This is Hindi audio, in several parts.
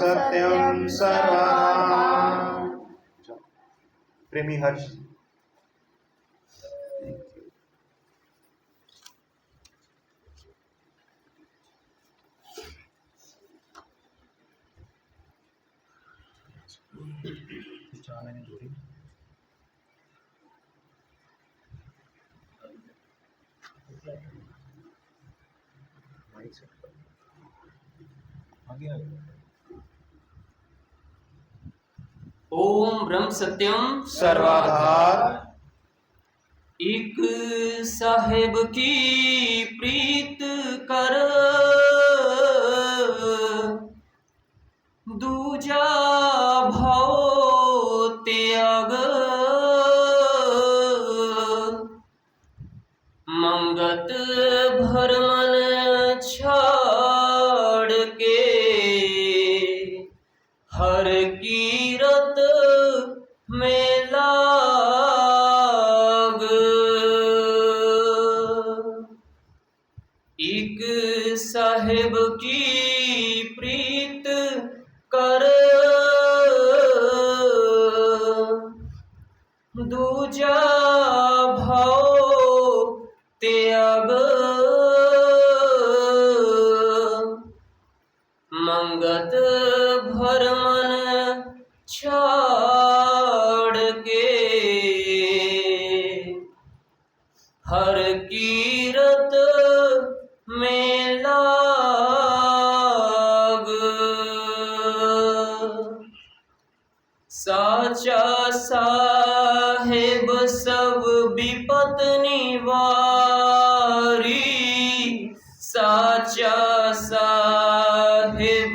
सत्यम सर्वदा। प्रेमी हर्ष। ओम ब्रह्म सत्यम सर्वाधार। एक साहेब की प्रीत कर, दूजा भाव त्याग, मंगत भरमन छाड़ के, हर कीरत में लाग। एक साहेब की प्रीत कर, दूजा भाव त्याग, मंगत भरमन छाड़ के, हर कीरत में लाग। साचा साहेब सब विपत निवारी, साचा साहेब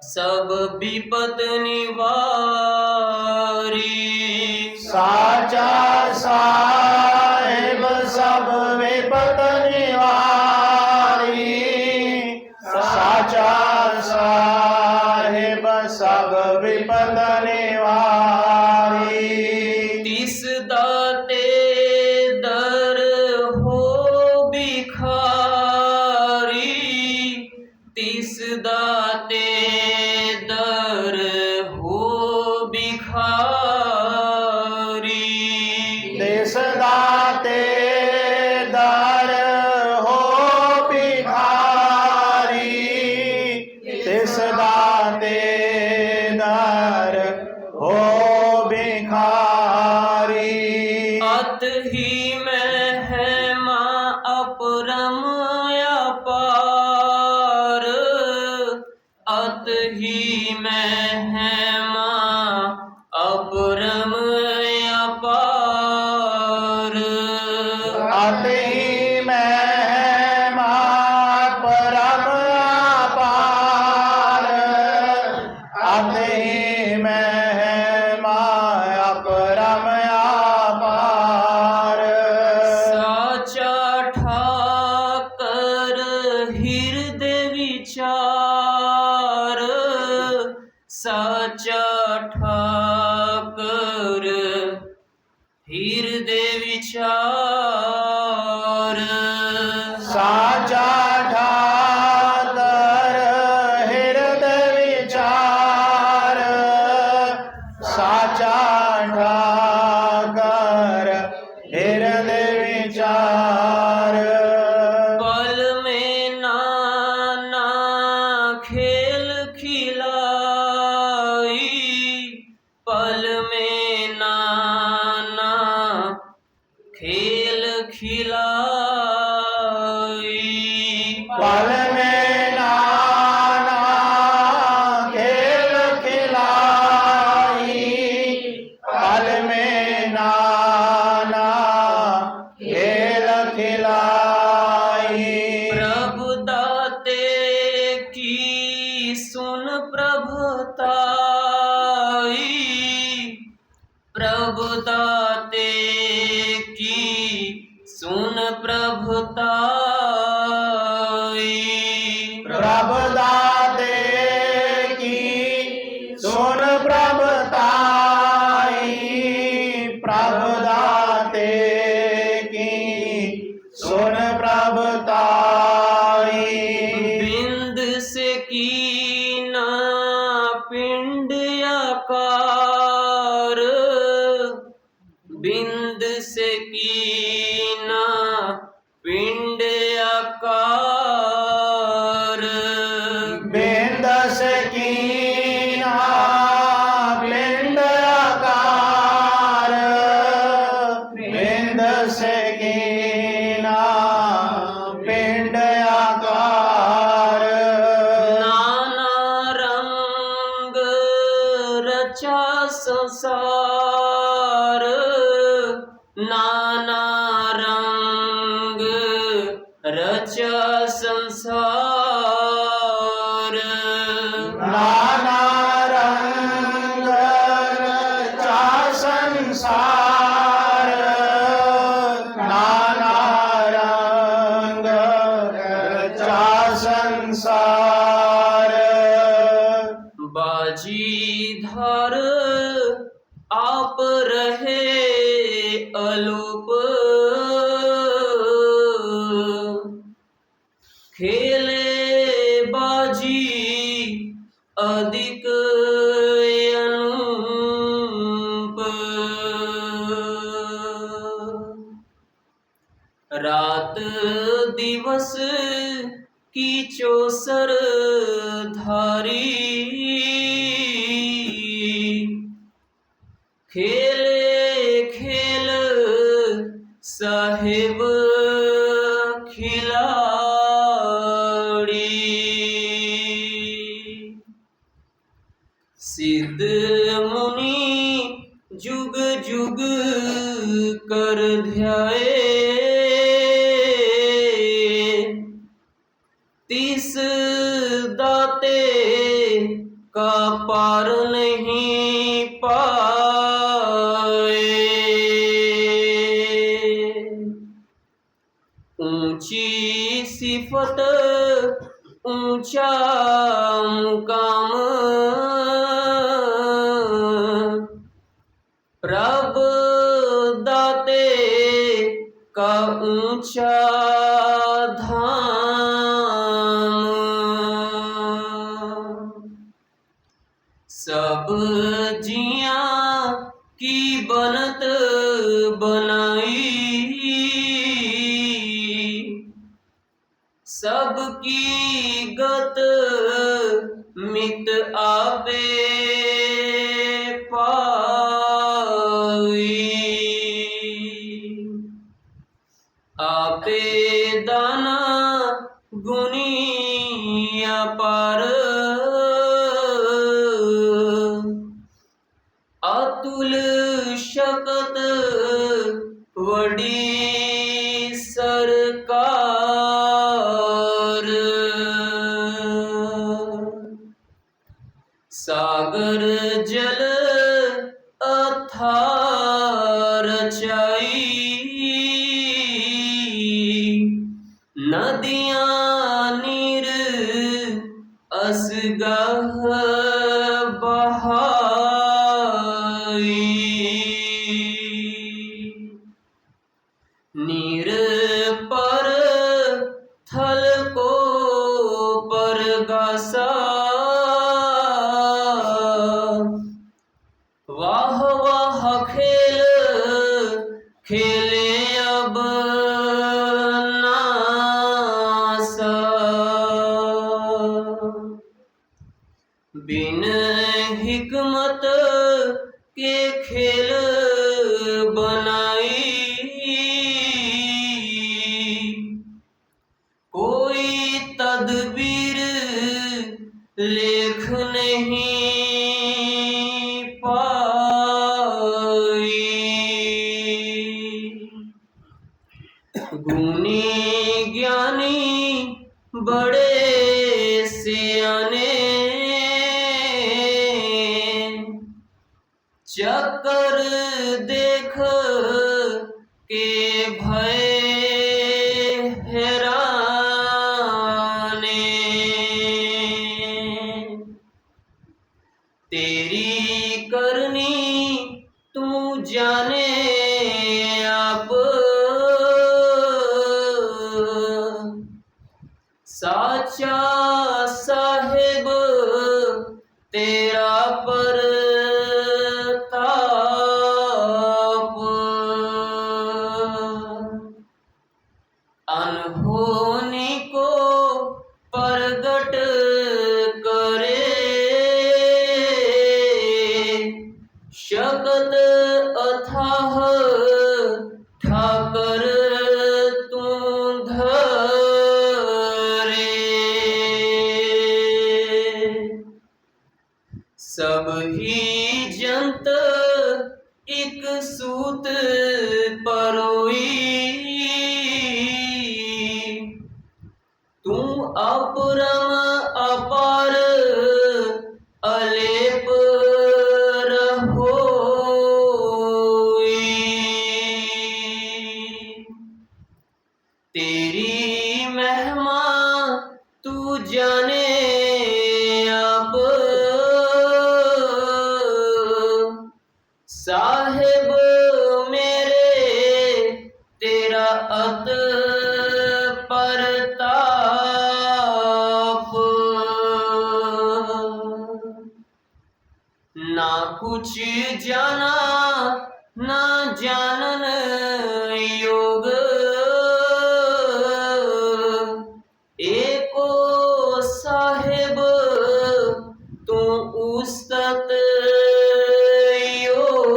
सब विपत निवारी। साचा साहेब सब विपत निवारी, साचा साहेब सब विपत निवारी। तिस दाते दर हो भिखारी, तिस दाते दर हो भिखारी। देश दाते दर हो भिखारी, देश दाते दर हो भिखारी। अत ही में है माँ अपरम अपार, अत ही में है माँ अपरम अपार। अति महिमा परम अपार, अति महिमा परम अपार। साचा ठाकर हृदय विचार, साचा ठाकर हृदय विचार। साचा ठाकर हृदय विचार, साचा ठाकर हृदय विचार। पल में नाना खेल खिलाई, पल में नाना खेल खिलाई। पल में नाना खेल खिलाई, पल में नाना खेल खिलाई। प्रभु दाते की सुन प्रभुताई, प्रभु दाते की सुन प्रभुताई। प्रभु दाते की सुन प्रभुताई, प्रभु दाते की सुन प्रभुताई। बिंद से की ना पिंड आकार बिंद से कीना पिंड आकार बिंद से कीना पिंड आकार बिंद से कीना पिंड आकार नाना रंग रचा संसार नाना रंग रचा संसार नाना रंग रचा संसार नाना रंग रचा संसार बाजीधर आप रहे अलोप खेले बाजी अधिक अनूप रात दिवस की चौसर धारी खेले खेल साहेब खिलाड़ी सिद्ध मुनि जुग जुग कर ध्याए तीस दाते का पार नहीं पाए ऊंची सिफत ऊंचा मुकाम प्रभ दाते का ऊंचा धाम सब जिया की बनत बनाई सबकी गत मित आपे पाई आपे दाना गुनी अपार अतुल शकत वडी सरकार सागर जल अथार रचाई नदियां नीर असगह बहाई नीर पर थल को परगासा वाह वाह खेल खेले अब नासा बिन हिकमत के खेल बनाई कोई तदबीर लेख नहीं पाई गुणी ज्ञानी बड़े सियाने चक्कर देख के भय हैराने तेरी करनी तू जाने आप साचा साहेब तेरा तेरा परताप अनहोनी को प्रगट करे, शब्द अथाह ठाकर तू धरे। सब ही जंत एक सूत परोई, तू अपरम अपार अलेप रहोई। तेरी महिमा तू जाने आप, साहिब मेरे तेरा अत परताप। ना कुछ जाना ना जानन योग, एको साहिब तू उस्तत योग।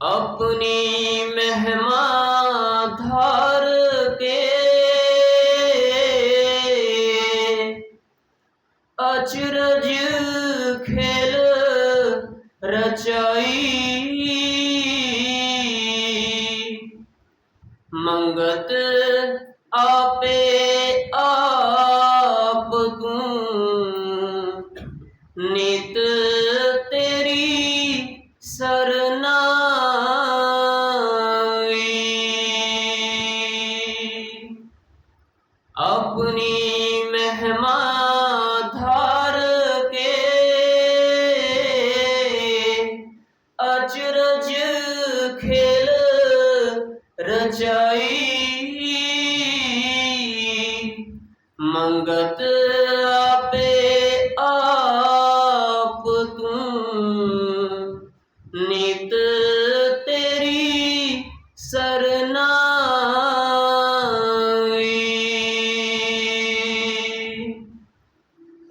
अपनी महिमा धार के अचरज खेल रचाई, मंगत आपे आप तू नित तेरी सरनाई। अपनी महिमा धार के अचरज खेल रचाई, मंगत आपे आप तू नित तेरी सरनाई।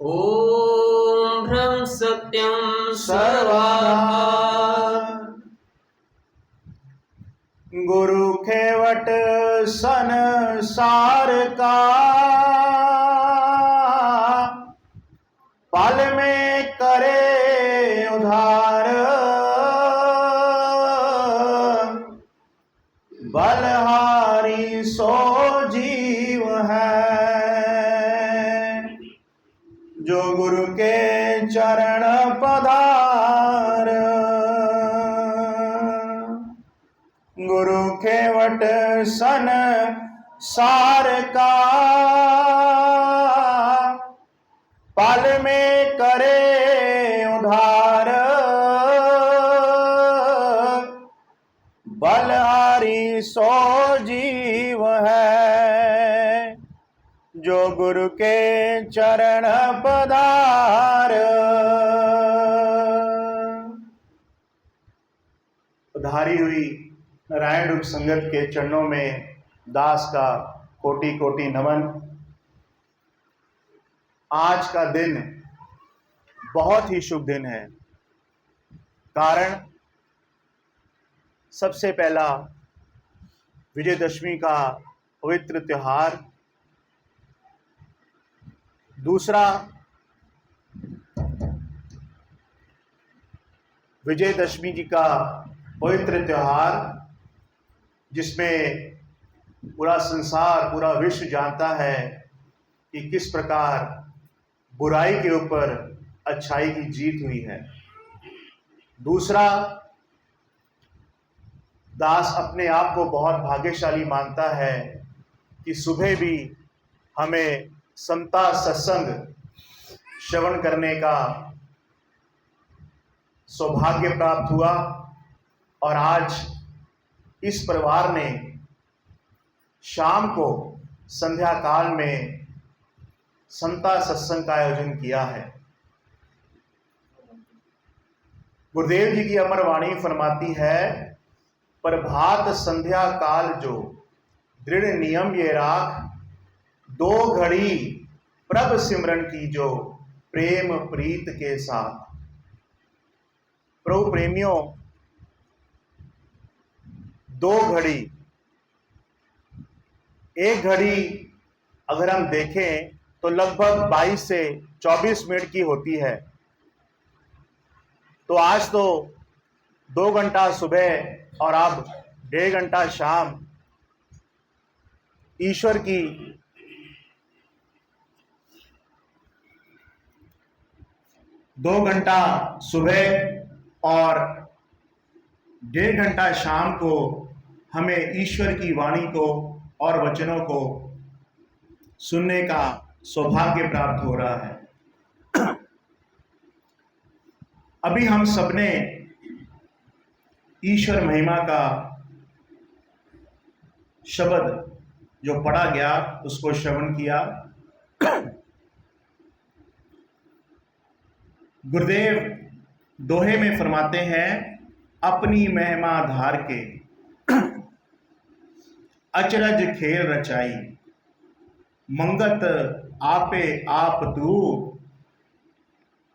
ओम ब्रह्म सत्यम सर्वम, गुरु खेवट संसार का पल में करे उधार, बलहारी सो जीव है जो गुरु के चरण पधार। गुरु खेवट संसार का पल में करे उधार, बलहारी सो जीव है जो गुरु के चरण पधार। उधारी हुई नारायण रूप संगत के चरणों में दास का कोटि कोटि नमन। आज का दिन बहुत ही शुभ दिन है। कारण सबसे पहला विजयदशमी का पवित्र त्योहार, दूसरा विजयदशमी जी का पवित्र त्योहार जिसमें पूरा संसार पूरा विश्व जानता है कि किस प्रकार बुराई के ऊपर अच्छाई की जीत हुई है। दूसरा, दास अपने आप को बहुत भाग्यशाली मानता है कि सुबह भी हमें समता सत्संग श्रवण करने का सौभाग्य प्राप्त हुआ और आज इस परिवार ने शाम को संध्या काल में समता सत्संग का आयोजन किया है। गुरुदेव जी की अमर वाणी फरमाती है, प्रभात संध्या काल जो दृढ़ नियम ये राख, 2 घड़ी प्रभ सिमरन की जो प्रेम प्रीत के साथ। प्रभु प्रेमियों, 2 घड़ी, 1 घड़ी अगर हम देखें तो लगभग 22 से 24 मिनट की होती है। तो आज तो 2 घंटा सुबह और अब 1.5 घंटा शाम ईश्वर की दो घंटा सुबह और 1.5 घंटा शाम को हमें ईश्वर की वाणी को और वचनों को सुनने का सौभाग्य प्राप्त हो रहा है। अभी हम सबने ईश्वर महिमा का शब्द जो पढ़ा गया उसको श्रवण किया। गुरुदेव दोहे में फरमाते हैं, अपनी महिमा धार के अचरज खेल रचाई, मंगत आपे आप तू,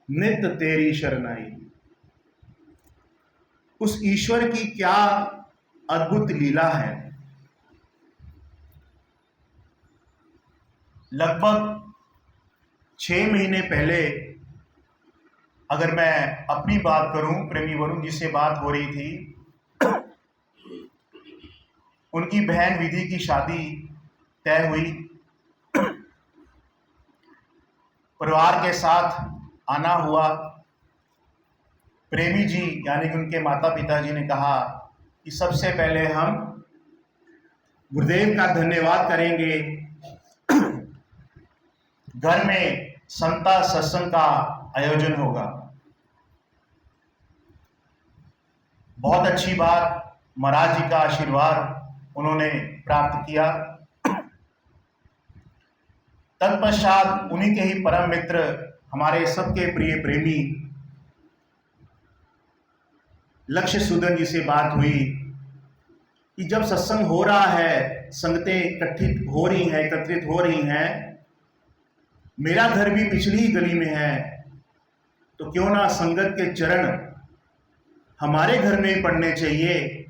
नित तेरी शरणाई। उस ईश्वर की क्या अद्भुत लीला है। लगभग 6 महीने पहले अगर मैं अपनी बात करूं, प्रेमी वरुण जी से बात हो रही थी, उनकी बहन विधि की शादी तय हुई। परिवार के साथ आना हुआ। प्रेमी जी यानी कि उनके माता पिता जी ने कहा कि सबसे पहले हम गुरुदेव का धन्यवाद करेंगे, घर में संता सत्संग का आयोजन होगा। बहुत अच्छी बात, महाराज जी का आशीर्वाद उन्होंने प्राप्त किया। तत्पश्चात उन्हीं के ही परम मित्र, हमारे सबके प्रिय प्रेमी लक्ष्य सुदन जी से बात हुई कि जब सत्संग हो रहा है, संगतें एकत्रित हो रही हैं, मेरा घर भी पिछली ही गली में है, तो क्यों ना संगत के चरण हमारे घर में पढ़ने चाहिए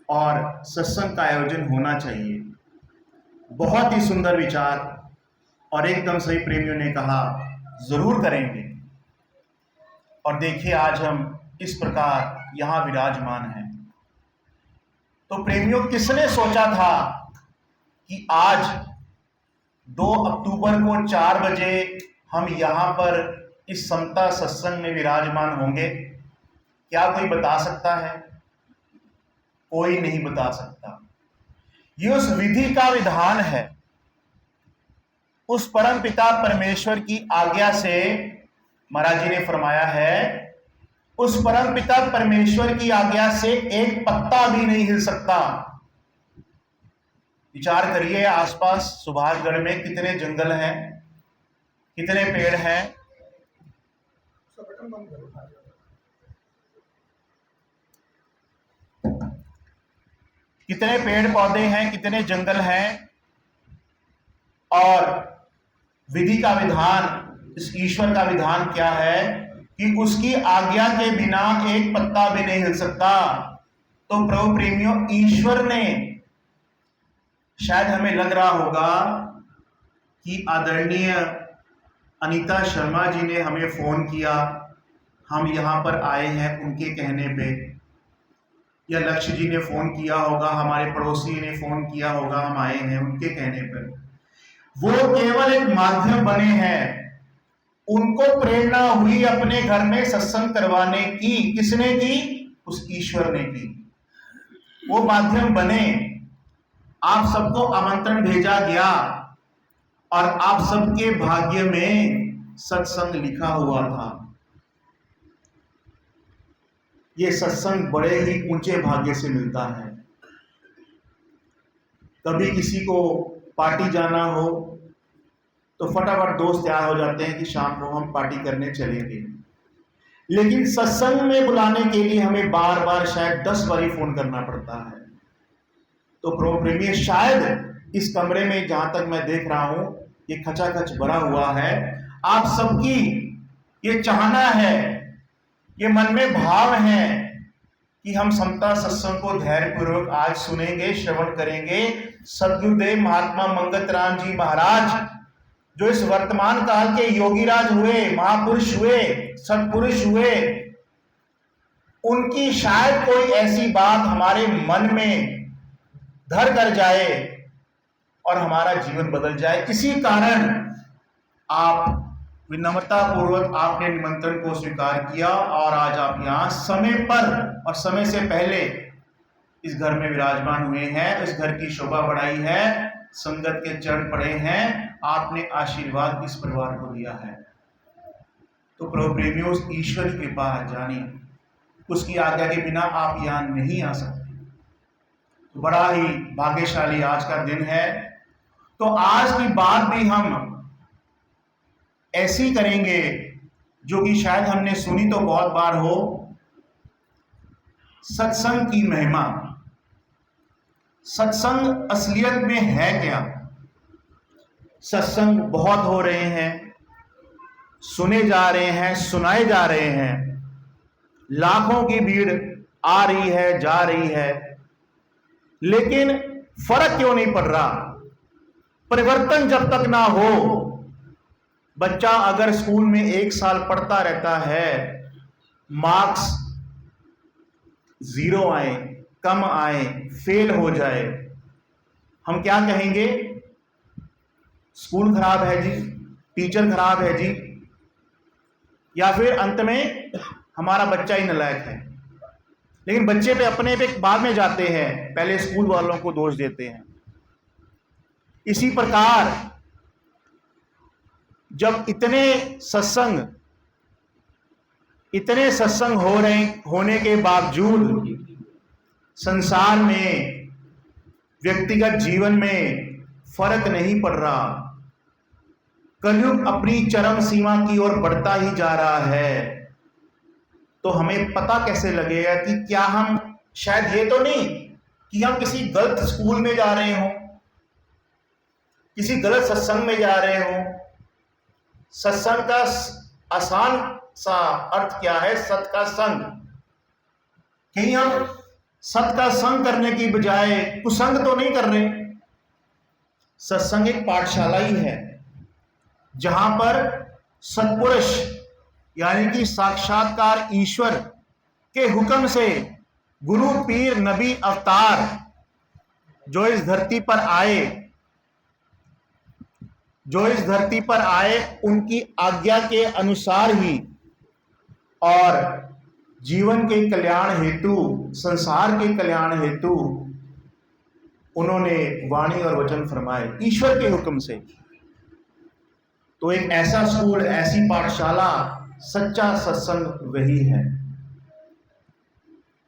और सत्संग का आयोजन होना चाहिए। बहुत ही सुंदर विचार और एकदम सही प्रेमियों ने कहा जरूर करेंगे। और देखिए आज हम इस प्रकार यहाँ विराजमान हैं। तो प्रेमियों, किसने सोचा था कि आज 2 अक्टूबर को 4 बजे हम यहाँ पर इस समता सत्संग में विराजमान होंगे? क्या कोई बता सकता है? कोई नहीं बता सकता। ये उस विधि का विधान है, उस परम पिता परमेश्वर की आज्ञा से। महाराज जी ने फरमाया है, उस परम पिता परमेश्वर की आज्ञा से एक पत्ता भी नहीं हिल सकता। विचार करिए, आसपास सुभाषगढ़ में कितने जंगल हैं, कितने पेड़ हैं। कितने पेड़ पौधे हैं, कितने जंगल हैं। और विधि का विधान, इस ईश्वर का विधान क्या है कि उसकी आज्ञा के बिना एक पत्ता भी नहीं हिल सकता। तो प्रभु प्रेमियों, ईश्वर ने, शायद हमें लग रहा होगा कि आदरणीय अनीता शर्मा जी ने हमें फोन किया, हम यहाँ पर आए हैं उनके कहने पे, या लक्ष्य जी ने फोन किया होगा, हमारे पड़ोसी ने फोन किया होगा, हम आए हैं उनके कहने पर। वो केवल एक माध्यम बने हैं। उनको प्रेरणा हुई अपने घर में सत्संग करवाने की। किसने की? उस ईश्वर ने की। वो माध्यम बने, आप सबको आमंत्रण भेजा गया और आप सबके भाग्य में सत्संग लिखा हुआ था। ये सत्संग बड़े ही ऊंचे भाग्य से मिलता है। कभी किसी को पार्टी जाना हो तो फटाफट दोस्त तैयार हो जाते हैं कि शाम को हम पार्टी करने चलेंगे। लेकिन सत्संग में बुलाने के लिए हमें बार बार शायद 10 बारी फोन करना पड़ता है। तो प्रेमी, शायद इस कमरे में जहां तक मैं देख रहा हूं ये खचाखच भरा हुआ है। आप सबकी ये चाहना है, ये मन में भाव है कि हम समता सत्संग को धैर्यपूर्वक आज सुनेंगे, श्रवण करेंगे। सद्गुरुदेव महात्मा मंगत राम जी महाराज, जो इस वर्तमान काल के योगीराज हुए, महापुरुष हुए, सत्पुरुष हुए, उनकी शायद कोई ऐसी बात हमारे मन में धर कर जाए और हमारा जीवन बदल जाए। इसी कारण आप विनम्रता पूर्वक आपने निमंत्रण को स्वीकार किया और आज आप यहाँ समय पर और समय से पहले इस घर में विराजमान हुए हैं, इस घर की शोभा बढ़ाई है, संगत के चरण पड़े हैं, आपने आशीर्वाद इस परिवार को दिया है। तो प्रभु प्रेमियों, उस ईश्वर की कृपा जानी, उसकी आज्ञा के बिना आप यहाँ नहीं आ सकते। तो बड़ा ही भाग्यशाली आज का दिन है। तो आज की बात भी हम ऐसी करेंगे जो कि शायद हमने सुनी तो बहुत बार हो, सत्संग की महिमा। सत्संग असलियत में है क्या? सत्संग बहुत हो रहे हैं, सुने जा रहे हैं, सुनाए जा रहे हैं, लाखों की भीड़ आ रही है, जा रही है, लेकिन फर्क क्यों नहीं पड़ रहा? परिवर्तन जब तक ना हो, बच्चा अगर स्कूल में 1 साल पढ़ता रहता है, मार्क्स 0 आए, कम आए, फेल हो जाए, हम क्या कहेंगे? स्कूल खराब है जी, टीचर खराब है जी, या फिर अंत में हमारा बच्चा ही नालायक है। लेकिन बच्चे पे अपने पे बाद में जाते हैं, पहले स्कूल वालों को दोष देते हैं। इसी प्रकार जब इतने सत्संग होने के बावजूद संसार में, व्यक्तिगत जीवन में फर्क नहीं पड़ रहा, कलयुग अपनी चरम सीमा की ओर बढ़ता ही जा रहा है, तो हमें पता कैसे लगेगा कि क्या हम, शायद ये तो नहीं कि हम किसी गलत स्कूल में जा रहे हों, किसी गलत सत्संग में जा रहे हों। सत्संग का आसान सा अर्थ क्या है? सत का संग। कहीं हम सत का संग करने की बजाय कुसंग तो नहीं कर रहे। सत्संग एक पाठशाला ही है जहां पर सत्पुरुष यानी कि साक्षात्कार ईश्वर के हुक्म से गुरु, पीर, नबी, अवतार जो इस धरती पर आए, उनकी आज्ञा के अनुसार ही और जीवन के कल्याण हेतु, संसार के कल्याण हेतु उन्होंने वाणी और वचन फरमाए ईश्वर के हुक्म से। तो एक ऐसा स्कूल, ऐसी पाठशाला, सच्चा सत्संग वही है।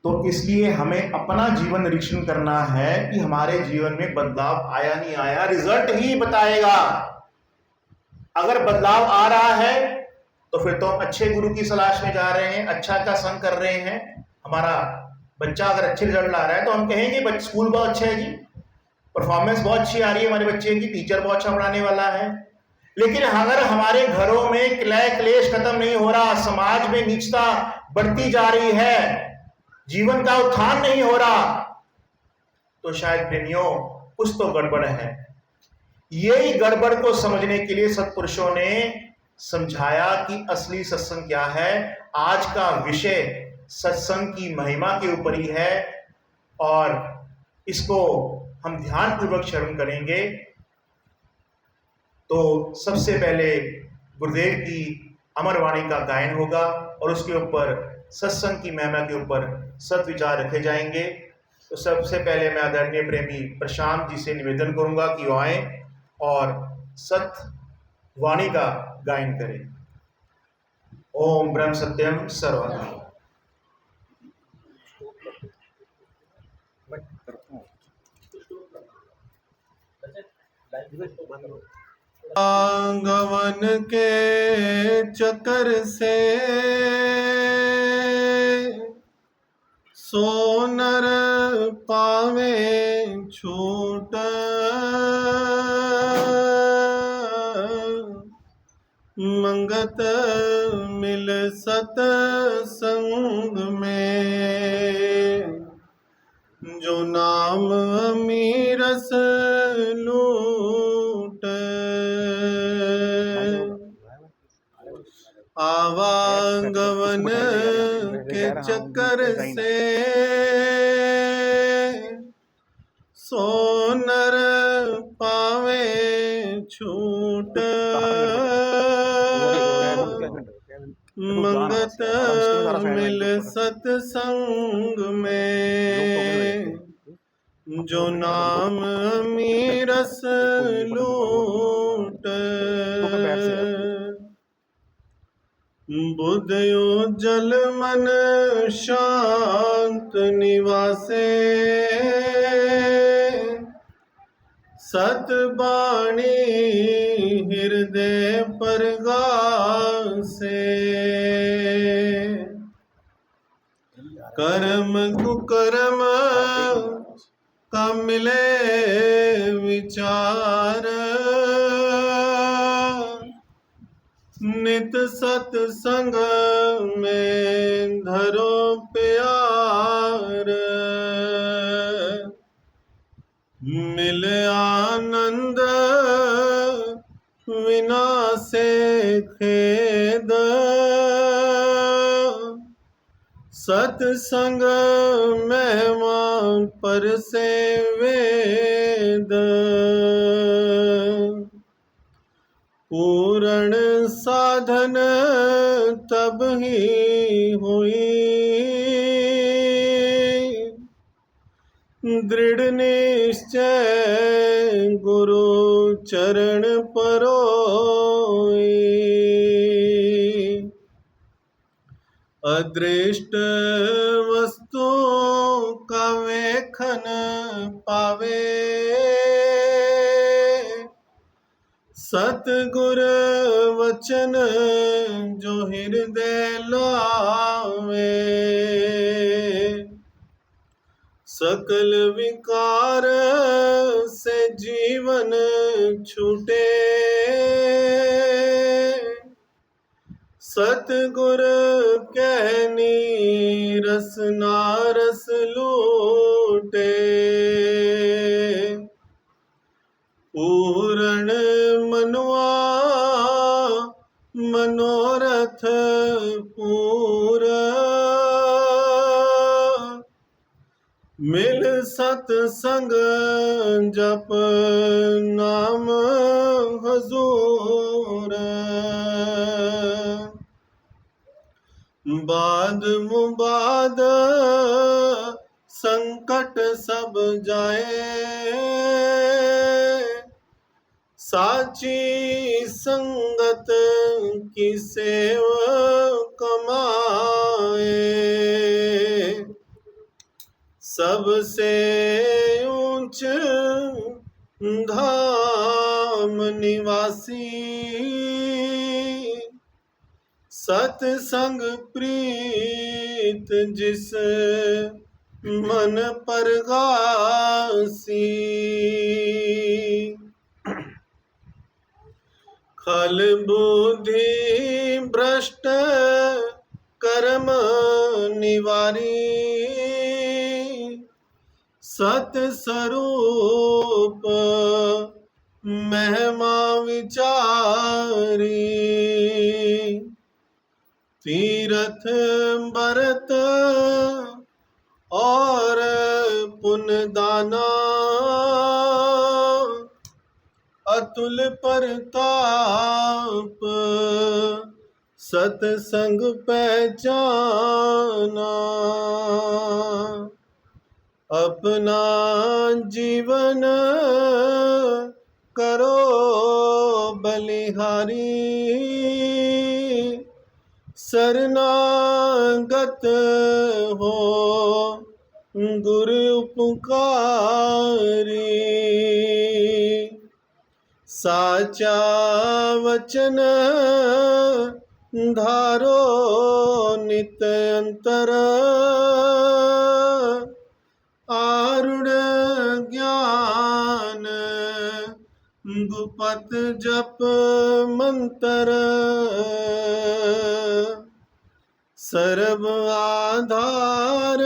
तो इसलिए हमें अपना जीवन निरीक्षण करना है कि हमारे जीवन में बदलाव आया नहीं आया। रिजल्ट ही बताएगा। अगर बदलाव आ रहा है तो फिर तो हम अच्छे गुरु की तलाश में जा रहे हैं, अच्छा का संग कर रहे हैं। हमारा बच्चा अगर अच्छे रिजल्ट ला रहा है तो हम कहेंगे स्कूल बहुत अच्छा है जी, परफॉर्मेंस बहुत अच्छी आ रही है हमारे बच्चे की, टीचर बहुत अच्छा पढ़ाने वाला है। लेकिन अगर हमारे घरों में क्लेश खत्म नहीं हो रहा, समाज में नीचता बढ़ती जा रही है, जीवन का उत्थान नहीं हो रहा, तो शायद प्रेमियों कुछ तो गड़बड़ है। यही गड़बड़ को समझने के लिए सत्पुरुषों ने समझाया कि असली सत्संग क्या है। आज का विषय सत्संग की महिमा के ऊपर ही है और इसको हम ध्यानपूर्वक श्रवण करेंगे। तो सबसे पहले गुरुदेव की अमरवाणी का गायन होगा और उसके ऊपर सत्संग की महिमा के ऊपर सत्विचार रखे जाएंगे। तो सबसे पहले मैं आदरणीय प्रेमी प्रशांत जी से निवेदन करूंगा कि वो आए और सत्वाणी का गायन करें। ओम ब्रह्म सत्यम सर्वदा। आंगवन के चक्कर से सोनर पावे छूट, मंगत मिल सत संग में, जो नाम अमीरस लूट। आवागमन के चक्कर से सोनर पावे छूट, मंगत मिल सतसंग में, जो नाम अमीरस लूट। बुद्धयो जल मन शांत निवासे, सतबाणी हृदय परगासे, कर्म कुकर्म का मिले विचार, नित सत्संग में धरो प्यार, मिले आनंद विनाशे खेद, सत्संग महिमा पर से वेद, पूर्ण साधन तब ही हुई, दृढ़ निश्चय गुरु चरण परोई, अदृष्ट वस्तु का वेखन पावे, सतगुर वचन जो हृदय लावे, सकल विकार से जीवन छूटे, सतगुर कहनी रस नारस लूटे, पूर्ण मनवा मनोरथ पूरा, मिल सतसंग जप नाम हजूर, बाद मुबाद संकट सब जाए, साची संगत की सेवा कमाए, सबसे ऊंच धाम निवासी, सतसंग प्रीत जिस मन परगासी, खल बुद्धि भ्रष्ट कर्म निवारी, सत स्वरूप महिमा विचारी, तीर्थ बरत और पुण्य दाना, अतुल परताप सतसंग पहचाना, अपना जीवन करो बलिहारी, शरणागत हो गुरु उपकारी, साचा वचन धारो नित अंतर आरुण ज्ञान गुपत जप मंतर सर्व आधार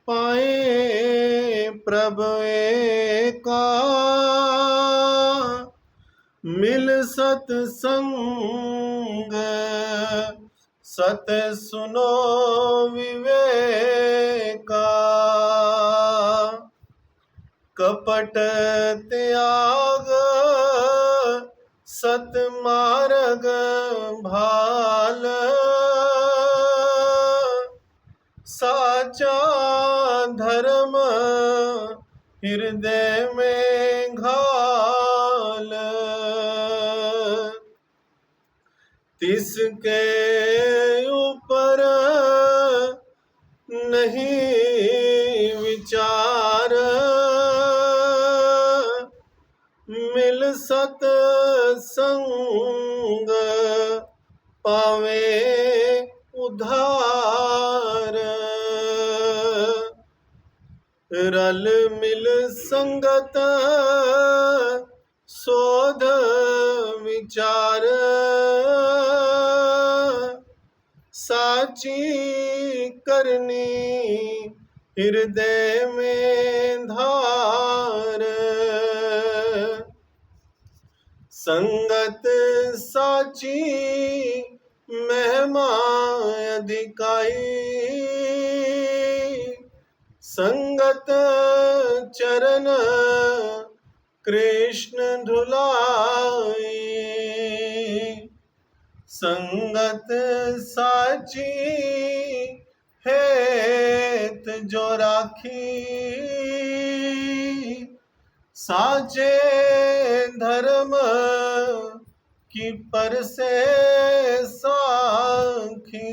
पाए प्रभ एका मिल सतसंग सत सुनो विवेका कपट त्याग सत मार्ग भाल साचा धर्म हृदय में घाल तिसके ऊपर नहीं विचार मिल सतसंग पावे उधार रल मिल संगत शोध विचार साची करनी हृदय में धार संगत साची महिमा अधिकाई संगत चरण कृष्ण धुलाई संगत साची हेत जो राखी साचे धर्म की पर से साखी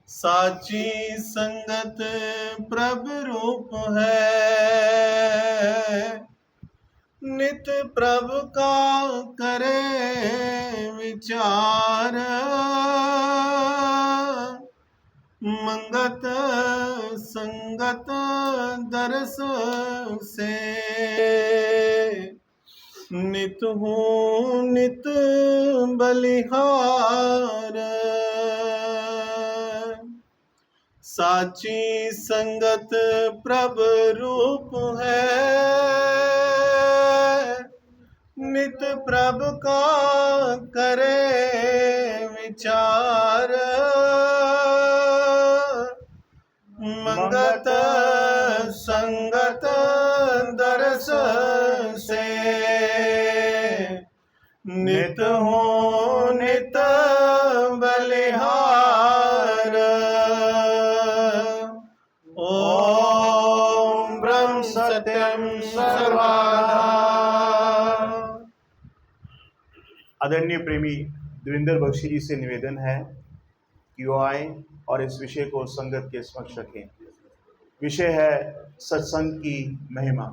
साची संगत प्रभु रूप है नित प्रभु का करे विचार मंगत संगत दरस से नित हूँ नित बलिहार साची संगत प्रभु रूप है नित प्रभु का करे विचार मंगत संगत दरस से नित हो नित बलिहार ओम ब्रह्म सत्यम सर्वधा। आदरणीय प्रेमी देवेंद्र बख्शी जी से निवेदन है कि वो आए और इस विषय को संगत के समक्ष रखें। विषय है सत्संग की महिमा।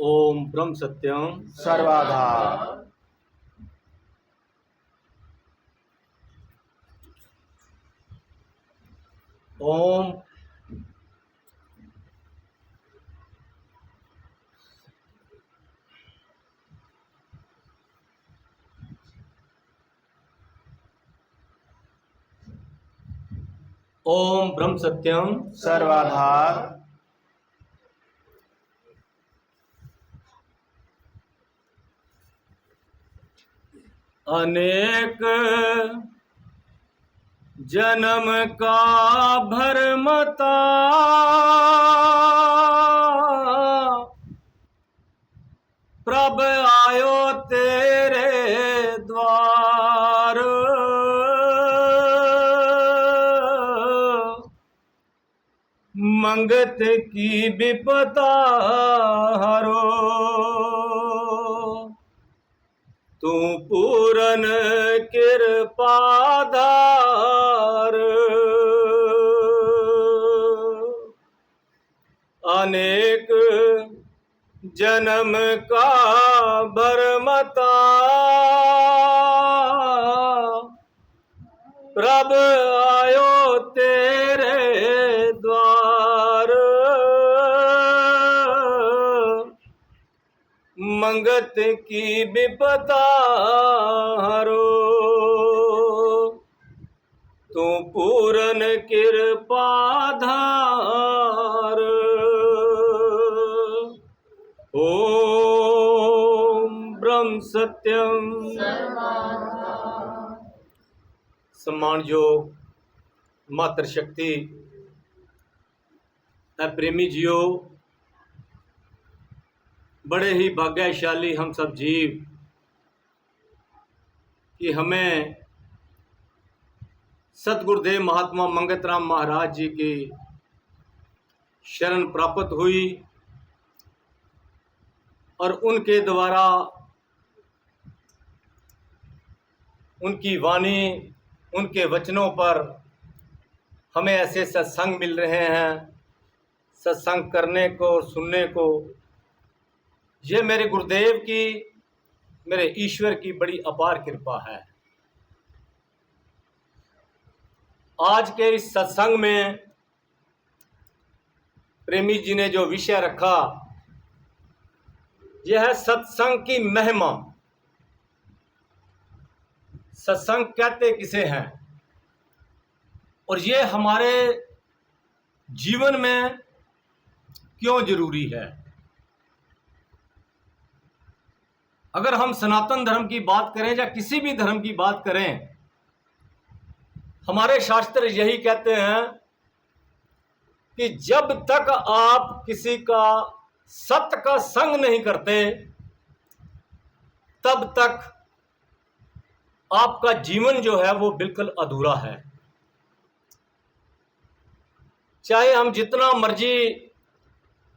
ओम ब्रह्म सत्यम सर्वाधार। ओम ओम ब्रह्म सत्यम सर्वाधार। अनेक जन्म का भरमता प्रभ आयो तेरे द्वार मंगत की विपदा हरो तू पूरन कृपाधार, अनेक जन्म का भरमता प्रभ आयो तेरे द्वार, मंगत की विपदा हरो, तू पूरन कृपाधार। ओम ब्रह्म सत्यम। सम्मान योग मातृशक्ति प्रेमी जियो, बड़े ही भाग्यशाली हम सब जीव कि हमें सतगुरुदेव महात्मा मंगतराम महाराज जी की शरण प्राप्त हुई और उनके द्वारा उनकी वाणी, उनके वचनों पर हमें ऐसे सत्संग मिल रहे हैं, सत्संग करने को, सुनने को। ये मेरे गुरुदेव की, मेरे ईश्वर की बड़ी अपार कृपा है। आज के इस सत्संग में प्रेमी जी ने जो विषय रखा, यह है सत्संग की महिमा। सत्संग कहते किसे हैं और ये हमारे जीवन में क्यों जरूरी है। अगर हम सनातन धर्म की बात करें या किसी भी धर्म की बात करें, हमारे शास्त्र यही कहते हैं कि जब तक आप किसी का सत्य का संग नहीं करते, तब तक आपका जीवन जो है वो बिल्कुल अधूरा है। चाहे हम जितना मर्जी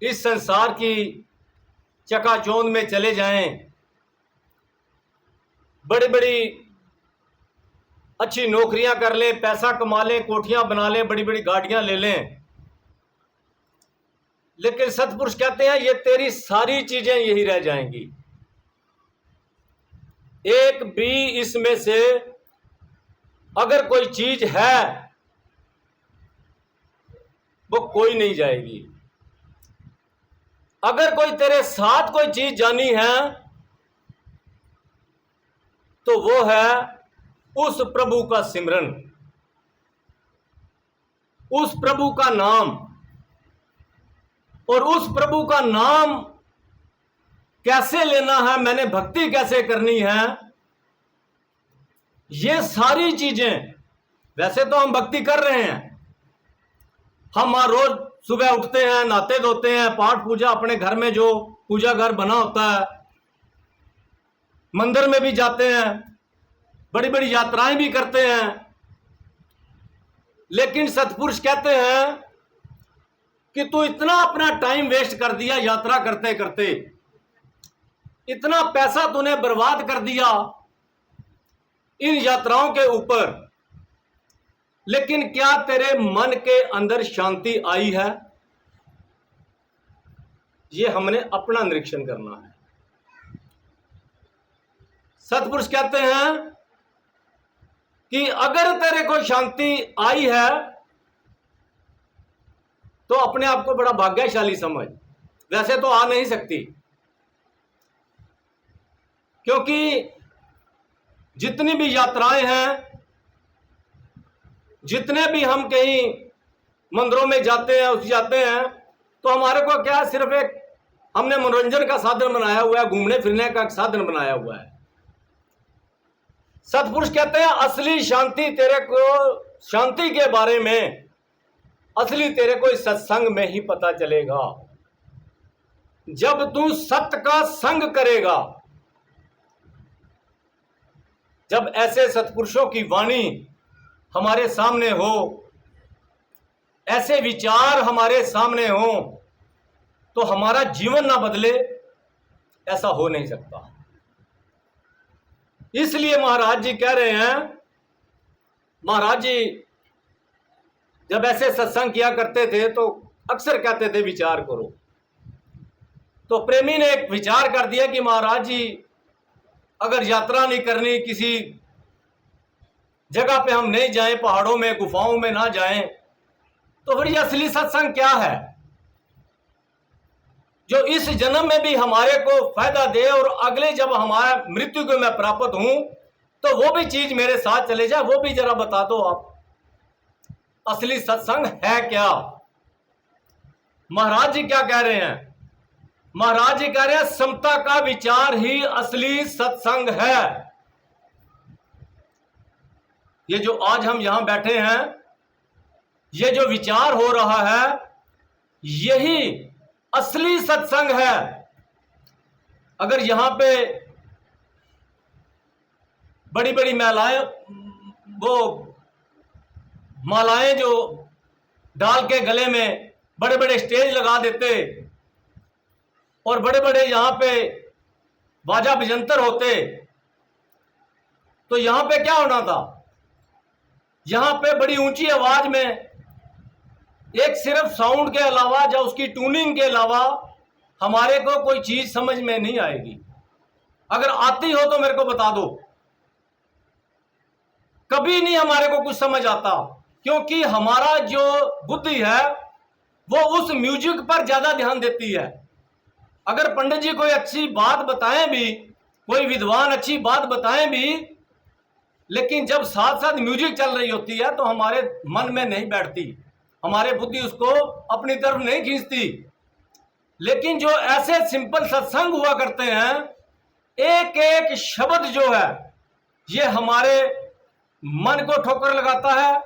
इस संसार की चकाचौंध में चले जाएं, बड़ी बड़ी अच्छी नौकरियां कर लें, पैसा कमा लें, कोठियां बना लें, बड़ी बड़ी गाड़ियां ले लें, लेकिन सतपुरुष कहते हैं ये तेरी सारी चीजें यही रह जाएंगी। एक भी इसमें से अगर कोई चीज है वो कोई नहीं जाएगी। अगर कोई तेरे साथ कोई चीज जानी है तो वो है उस प्रभु का सिमरन, उस प्रभु का नाम। और उस प्रभु का नाम कैसे लेना है, मैंने भक्ति कैसे करनी है, ये सारी चीजें, वैसे तो हम भक्ति कर रहे हैं, हम रोज सुबह उठते हैं, नहाते धोते हैं, पाठ पूजा अपने घर में जो पूजा घर बना होता है, मंदिर में भी जाते हैं, बड़ी बड़ी यात्राएं भी करते हैं। लेकिन सतपुरुष कहते हैं कि तू इतना अपना टाइम वेस्ट कर दिया यात्रा करते करते, इतना पैसा तूने बर्बाद कर दिया इन यात्राओं के ऊपर, लेकिन क्या तेरे मन के अंदर शांति आई है? ये हमने अपना निरीक्षण करना है। सतपुरुष कहते हैं कि अगर तेरे को शांति आई है तो अपने आप को बड़ा भाग्यशाली समझ। वैसे तो आ नहीं सकती, क्योंकि जितनी भी यात्राएं हैं, जितने भी हम कहीं मंदिरों में जाते हैं तो हमारे को क्या, सिर्फ एक हमने मनोरंजन का साधन बनाया हुआ है, घूमने फिरने का साधन बनाया हुआ है। सतपुरुष कहते हैं असली शांति तेरे को, शांति के बारे में असली तेरे को इस सत्संग में ही पता चलेगा। जब तू सत्य का संग करेगा, जब ऐसे सत्पुरुषों की वाणी हमारे सामने हो, ऐसे विचार हमारे सामने हो, तो हमारा जीवन ना बदले, ऐसा हो नहीं सकता। इसलिए महाराज जी कह रहे हैं, महाराज जी जब ऐसे सत्संग किया करते थे तो अक्सर कहते थे विचार करो। तो प्रेमी ने एक विचार कर दिया कि महाराज जी अगर यात्रा नहीं करनी, किसी जगह पे हम नहीं जाएं, पहाड़ों में गुफाओं में ना जाएं, तो फिर ये असली सत्संग क्या है जो इस जन्म में भी हमारे को फायदा दे और अगले जब हमारा मृत्यु को मैं प्राप्त हूं तो वो भी चीज मेरे साथ चले जाए, वो भी जरा बता दो आप। असली सत्संग है क्या? महाराज जी क्या कह रहे हैं? महाराज जी कह रहे हैं समता का विचार ही असली सत्संग है। ये जो आज हम यहां बैठे हैं, ये जो विचार हो रहा है, यही असली सत्संग है। अगर यहां पे बड़ी बड़ी मालाएं जो डाल के गले में बड़े बड़े स्टेज लगा देते और बड़े बड़े यहां पे बाजा बजंतर होते, तो यहां पे क्या होना था? यहां पे बड़ी ऊंची आवाज में एक सिर्फ साउंड के अलावा या उसकी ट्यूनिंग के अलावा हमारे को कोई चीज समझ में नहीं आएगी। अगर आती हो तो मेरे को बता दो। कभी नहीं हमारे को कुछ समझ आता, क्योंकि हमारा जो बुद्धि है वो उस म्यूजिक पर ज्यादा ध्यान देती है। अगर पंडित जी कोई अच्छी बात बताएं भी, कोई विद्वान अच्छी बात बताएं भी, लेकिन जब साथ साथ म्यूजिक चल रही होती है तो हमारे मन में नहीं बैठती, हमारे बुद्धि उसको अपनी तरफ नहीं खींचती। लेकिन जो ऐसे सिंपल सत्संग हुआ करते हैं, एक एक शब्द जो है ये हमारे मन को ठोकर लगाता है,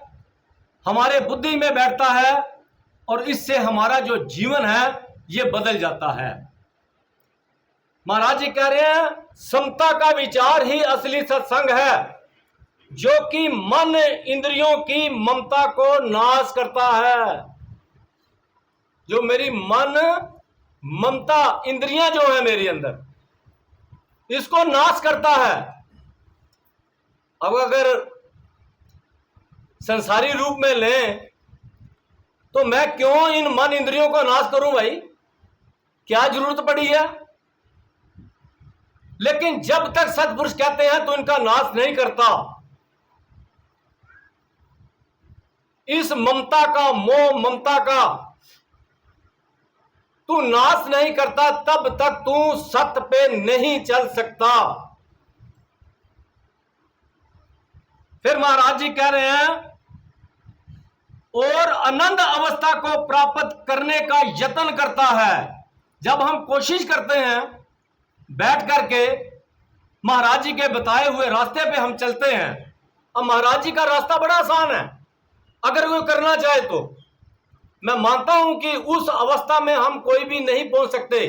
हमारे बुद्धि में बैठता है और इससे हमारा जो जीवन है ये बदल जाता है। महाराज जी कह रहे हैं समता का विचार ही असली सत्संग है, जो कि मन इंद्रियों की ममता को नाश करता है। जो मेरी मन ममता इंद्रियां जो है मेरे अंदर, इसको नाश करता है। अब अगर संसारी रूप में लें तो मैं क्यों इन मन इंद्रियों को नाश करूं भाई? क्या जरूरत पड़ी है? लेकिन जब तक सत्पुरुष कहते हैं तो इनका नाश नहीं करता। इस ममता का, मोह ममता का तू नाश नहीं करता, तब तक तू सत्य पे नहीं चल सकता। फिर महाराज जी कह रहे हैं और आनंद अवस्था को प्राप्त करने का यत्न करता है। जब हम कोशिश करते हैं बैठ करके महाराज जी के बताए हुए रास्ते पे हम चलते हैं, अब महाराज जी का रास्ता बड़ा आसान है अगर कोई करना चाहे तो। मैं मानता हूं कि उस अवस्था में हम कोई भी नहीं पहुंच सकते।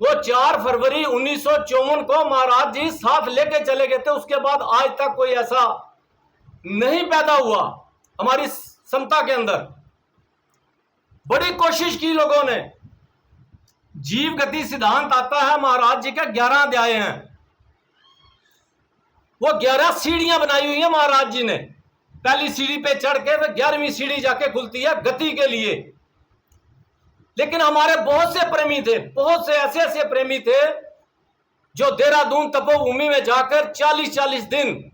वो 4 फरवरी 1954 को महाराज जी साथ लेके चले गए थे, उसके बाद आज तक कोई ऐसा नहीं पैदा हुआ हमारी समता के अंदर। बड़ी कोशिश की लोगों ने। जीव गति सिद्धांत आता है महाराज जी का, 11 अध्याय हैं। वो 11 सीढ़ियां बनाई हुई है महाराज जी ने। पहली सीढ़ी पे चढ़ के 11वीं सीढ़ी जाके खुलती है गति के लिए। लेकिन हमारे बहुत से प्रेमी थे, बहुत से ऐसे ऐसे प्रेमी थे जो देहरादून तपोभूमि में जाकर 40-40 दिन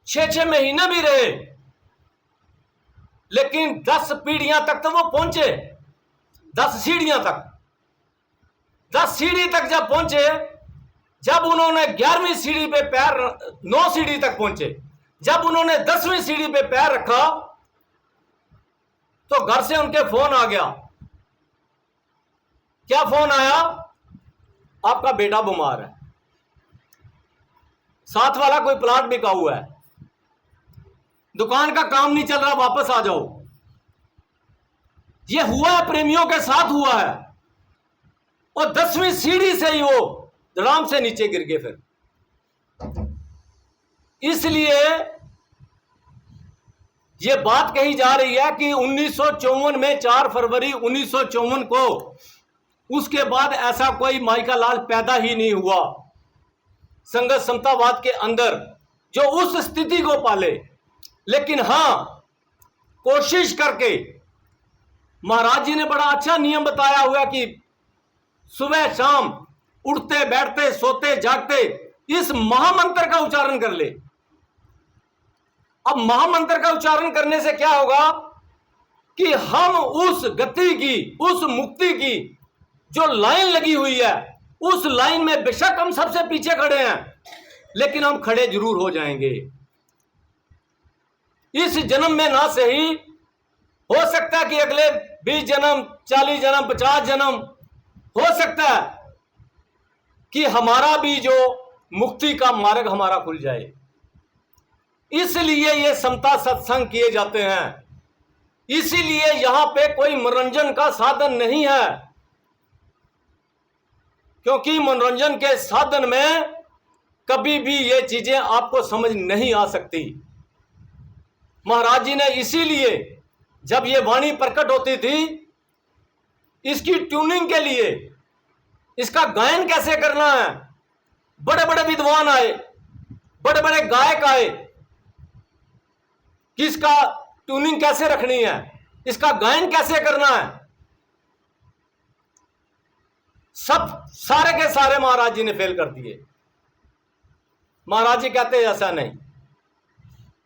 6-6 महीने भी रहे, लेकिन 10 पीढ़ियां तक तो वो पहुंचे। 10 सीढ़ियां तक, 10 सीढ़ी तक जब पहुंचे, जब उन्होंने 11वीं सीढ़ी पे पैर, 9 सीढ़ी तक पहुंचे, जब उन्होंने 10वीं सीढ़ी पे पैर रखा तो घर से उनके फोन आ गया। क्या फोन आया? आपका बेटा बीमार है, साथ वाला कोई प्लाट बिका हुआ है, दुकान का काम नहीं चल रहा, वापस आ जाओ। ये हुआ है, प्रेमियों के साथ हुआ है। और 10वीं सीढ़ी से ही वो आराम से नीचे गिर गए। फिर इसलिए ये बात कही जा रही है कि 1954 में 4 फरवरी 1954 को, उसके बाद ऐसा कोई माई का लाल पैदा ही नहीं हुआ। संगत समतावाद के अंदर जो उस स्थिति को पाले, लेकिन हां, कोशिश करके महाराज जी ने बड़ा अच्छा नियम बताया हुआ कि सुबह शाम उठते बैठते सोते जागते इस महामंत्र का उच्चारण कर ले। अब महामंत्र का उच्चारण करने से क्या होगा कि हम उस गति की, उस मुक्ति की जो लाइन लगी हुई है, उस लाइन में बेशक हम सबसे पीछे खड़े हैं, लेकिन हम खड़े जरूर हो जाएंगे। इस जन्म में ना सही, हो सकता है कि अगले 20 जन्म, 40 जन्म, 50 जन्म, हो सकता है कि हमारा भी जो मुक्ति का मार्ग हमारा खुल जाए। इसलिए ये समता सत्संग किए जाते हैं। इसीलिए यहां पे कोई मनोरंजन का साधन नहीं है, क्योंकि मनोरंजन के साधन में कभी भी ये चीजें आपको समझ नहीं आ सकती। महाराज जी ने इसीलिए जब ये वाणी प्रकट होती थी, इसकी ट्यूनिंग के लिए, इसका गायन कैसे करना है, बड़े बड़े विद्वान आए, बड़े बड़े गायक आए कि इसका ट्यूनिंग कैसे रखनी है, इसका गायन कैसे करना है। सब सारे के सारे महाराज जी ने फेल कर दिए। महाराज जी कहते हैं ऐसा नहीं,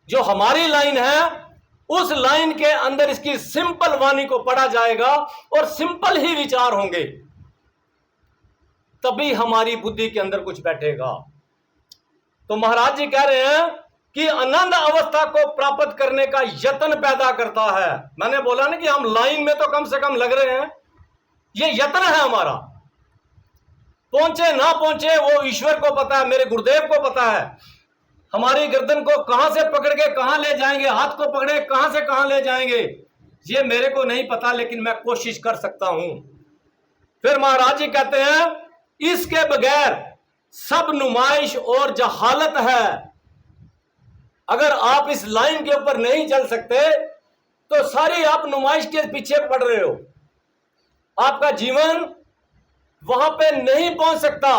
जो हमारी लाइन है उस लाइन के अंदर इसकी सिंपल वाणी को पढ़ा जाएगा और सिंपल ही विचार होंगे, तभी हमारी बुद्धि के अंदर कुछ बैठेगा। तो महाराज जी कह रहे हैं कि आनंद अवस्था को प्राप्त करने का यत्न पैदा करता है। मैंने बोला ना कि हम लाइन में तो कम से कम लग रहे हैं, ये यत्न है हमारा। पहुंचे ना पहुंचे वो ईश्वर को पता है, मेरे गुरुदेव को पता है। हमारी गर्दन को कहां से पकड़ के कहां ले जाएंगे, हाथ को पकड़े कहां से कहां ले जाएंगे, ये मेरे को नहीं पता, लेकिन मैं कोशिश कर सकता हूं। फिर महाराज जी कहते हैं इसके बगैर सब नुमाइश और जहालत है। अगर आप इस लाइन के ऊपर नहीं चल सकते तो सारी आप नुमाइश के पीछे पड़ रहे हो, आपका जीवन वहां पे नहीं पहुंच सकता,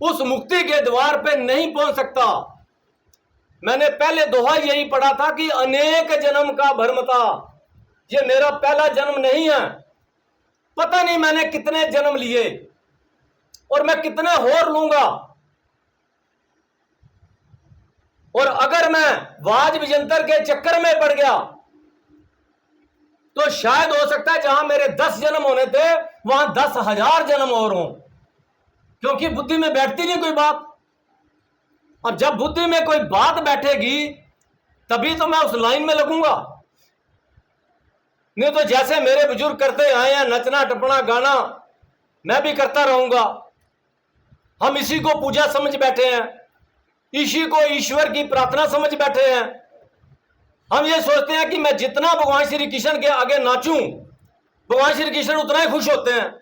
उस मुक्ति के द्वार पे नहीं पहुंच सकता। मैंने पहले दोहा यही पढ़ा था कि अनेक जन्म का भ्रम था, ये मेरा पहला जन्म नहीं है। पता नहीं मैंने कितने जन्म लिए और मैं कितने और लूंगा। और अगर मैं वाज विजंतर के चक्कर में पड़ गया तो शायद हो सकता है जहां मेरे 10 जन्म होने थे वहां 10,000 जन्म और हों, क्योंकि बुद्धि में बैठती नहीं कोई बात। और जब बुद्धि में कोई बात बैठेगी तभी तो मैं उस लाइन में लगूंगा, नहीं तो जैसे मेरे बुजुर्ग करते आए हैं, नचना टपना गाना, मैं भी करता रहूंगा। हम इसी को पूजा समझ बैठे हैं, इसी को ईश्वर की प्रार्थना समझ बैठे हैं। हम ये सोचते हैं कि मैं जितना भगवान श्री कृष्ण के आगे नाचूं, भगवान श्री कृष्ण उतना ही खुश होते हैं।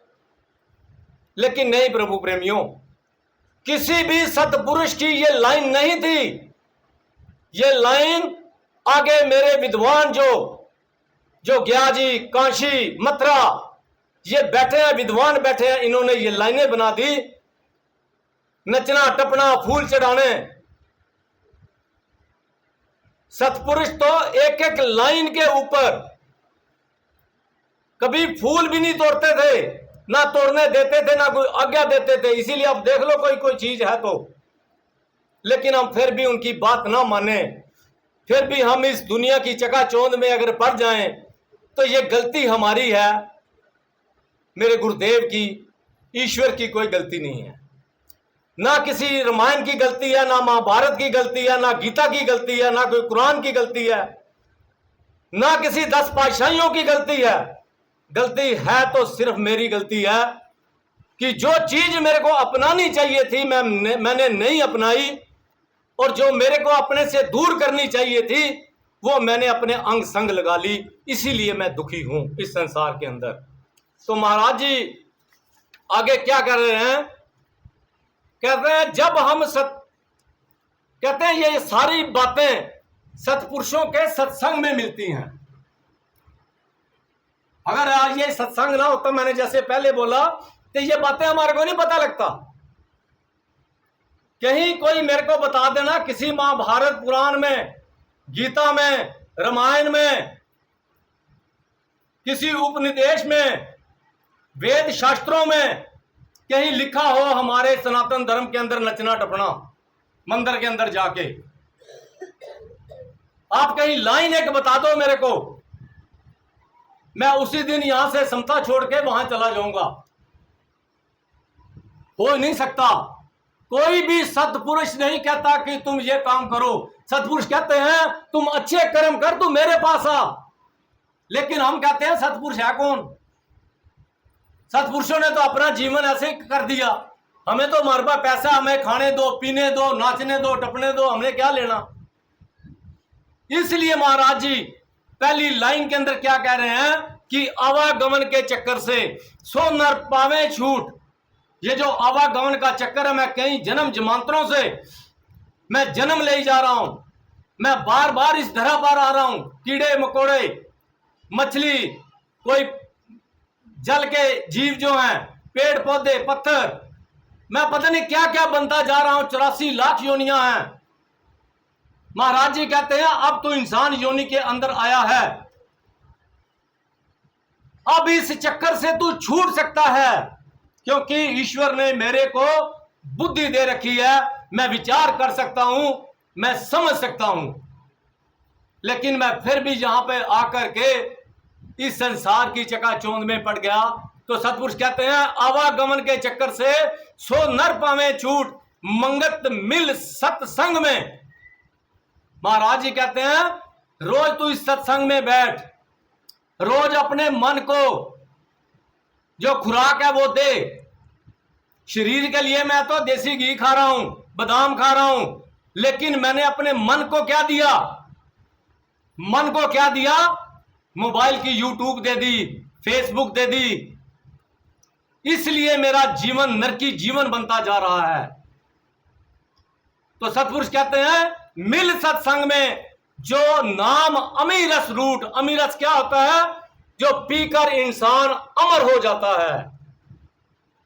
लेकिन नहीं प्रभु प्रेमियों, किसी भी सतपुरुष की ये लाइन नहीं थी। ये लाइन आगे मेरे विद्वान जो ग्याजी, काशी, मथुरा, ये बैठे हैं, विद्वान बैठे हैं, इन्होंने ये लाइनें बना दी। नचना टपना, फूल चढ़ाने, सतपुरुष तो एक एक लाइन के ऊपर कभी फूल भी नहीं तोड़ते थे, ना तोड़ने देते थे, ना कोई आज्ञा देते थे। इसीलिए अब देख लो कोई चीज है तो, लेकिन हम फिर भी उनकी बात ना माने, फिर भी हम इस दुनिया की चकाचौंध में अगर पड़ जाएं तो ये गलती हमारी है, मेरे गुरुदेव की, ईश्वर की कोई गलती नहीं है। ना किसी रामायण की गलती है, ना महाभारत की गलती है, ना गीता की गलती है, ना कोई कुरान की गलती है, ना किसी 10 पातशाहियों की गलती है। गलती है तो सिर्फ मेरी गलती है कि जो चीज मेरे को अपनानी चाहिए थी मैंने नहीं अपनाई, और जो मेरे को अपने से दूर करनी चाहिए थी वो मैंने अपने अंग संग लगा ली। इसीलिए मैं दुखी हूं इस संसार के अंदर। तो महाराज जी आगे क्या कर रहे हैं, कहते हैं जब हम कहते हैं ये सारी बातें सत्पुरुषों के सत्संग में मिलती हैं। अगर आज ये सत्संग ना होता, मैंने जैसे पहले बोला, तो ये बातें हमारे को नहीं पता लगता कहीं कोई मेरे को बता देना किसी महाभारत पुराण में, गीता में, रामायण में, किसी उपनिदेश में, वेद शास्त्रों में कहीं लिखा हो हमारे सनातन धर्म के अंदर नचना टपना मंदिर के अंदर जाके। आप कहीं लाइन एक बता दो मेरे को, मैं उसी दिन यहां से समता छोड़ के वहां चला जाऊंगा। हो ही नहीं सकता। कोई भी सत्पुरुष नहीं कहता कि तुम ये काम करो। सत्पुरुष कहते हैं तुम अच्छे कर्म कर, तू मेरे पास आ। लेकिन हम कहते हैं सत्पुरुष है कौन? सत्पुरुषों ने तो अपना जीवन ऐसे ही कर दिया। हमें तो हमारे पास पैसा, हमें खाने दो, पीने दो, नाचने दो, टपने दो, हमने क्या लेना। इसलिए महाराज जी पहली लाइन के अंदर क्या कह रहे हैं कि आवागमन के चक्कर से सो नर पावे छूट। ये जो आवागमन का चक्कर है, मैं कई जन्म जमांतरों से मैं जन्म ले जा रहा हूं, मैं बार बार इस धरा पर आ रहा हूं। कीड़े मकोड़े, मछली, कोई जल के जीव जो हैं, पेड़ पौधे, पत्थर, मैं पता नहीं क्या क्या बनता जा रहा हूं। 84 लाख योनियां हैं। महाराज जी कहते हैं अब तो इंसान योनि के अंदर आया है, अब इस चक्कर से तू छूट सकता है, क्योंकि ईश्वर ने मेरे को बुद्धि दे रखी है। मैं विचार कर सकता हूं, मैं समझ सकता हूं। लेकिन मैं फिर भी यहां पे आकर के इस संसार की चकाचौंध में पड़ गया। तो सतपुरुष कहते हैं आवागमन के चक्कर से सो नर पावे छूट, मंगत मिल सत्संग में। महाराज जी कहते हैं रोज तू इस सत्संग में बैठ, रोज अपने मन को जो खुराक है वो दे। शरीर के लिए मैं तो देसी घी खा रहा हूं, बादाम खा रहा हूं, लेकिन मैंने अपने मन को क्या दिया? मन को क्या दिया? मोबाइल की यूट्यूब दे दी, फेसबुक दे दी। इसलिए मेरा जीवन नरकी जीवन बनता जा रहा है। तो सतपुरुष कहते हैं मिल सत्संग में जो नाम अमीरस रूट। अमीरस क्या होता है? जो पीकर इंसान अमर हो जाता है।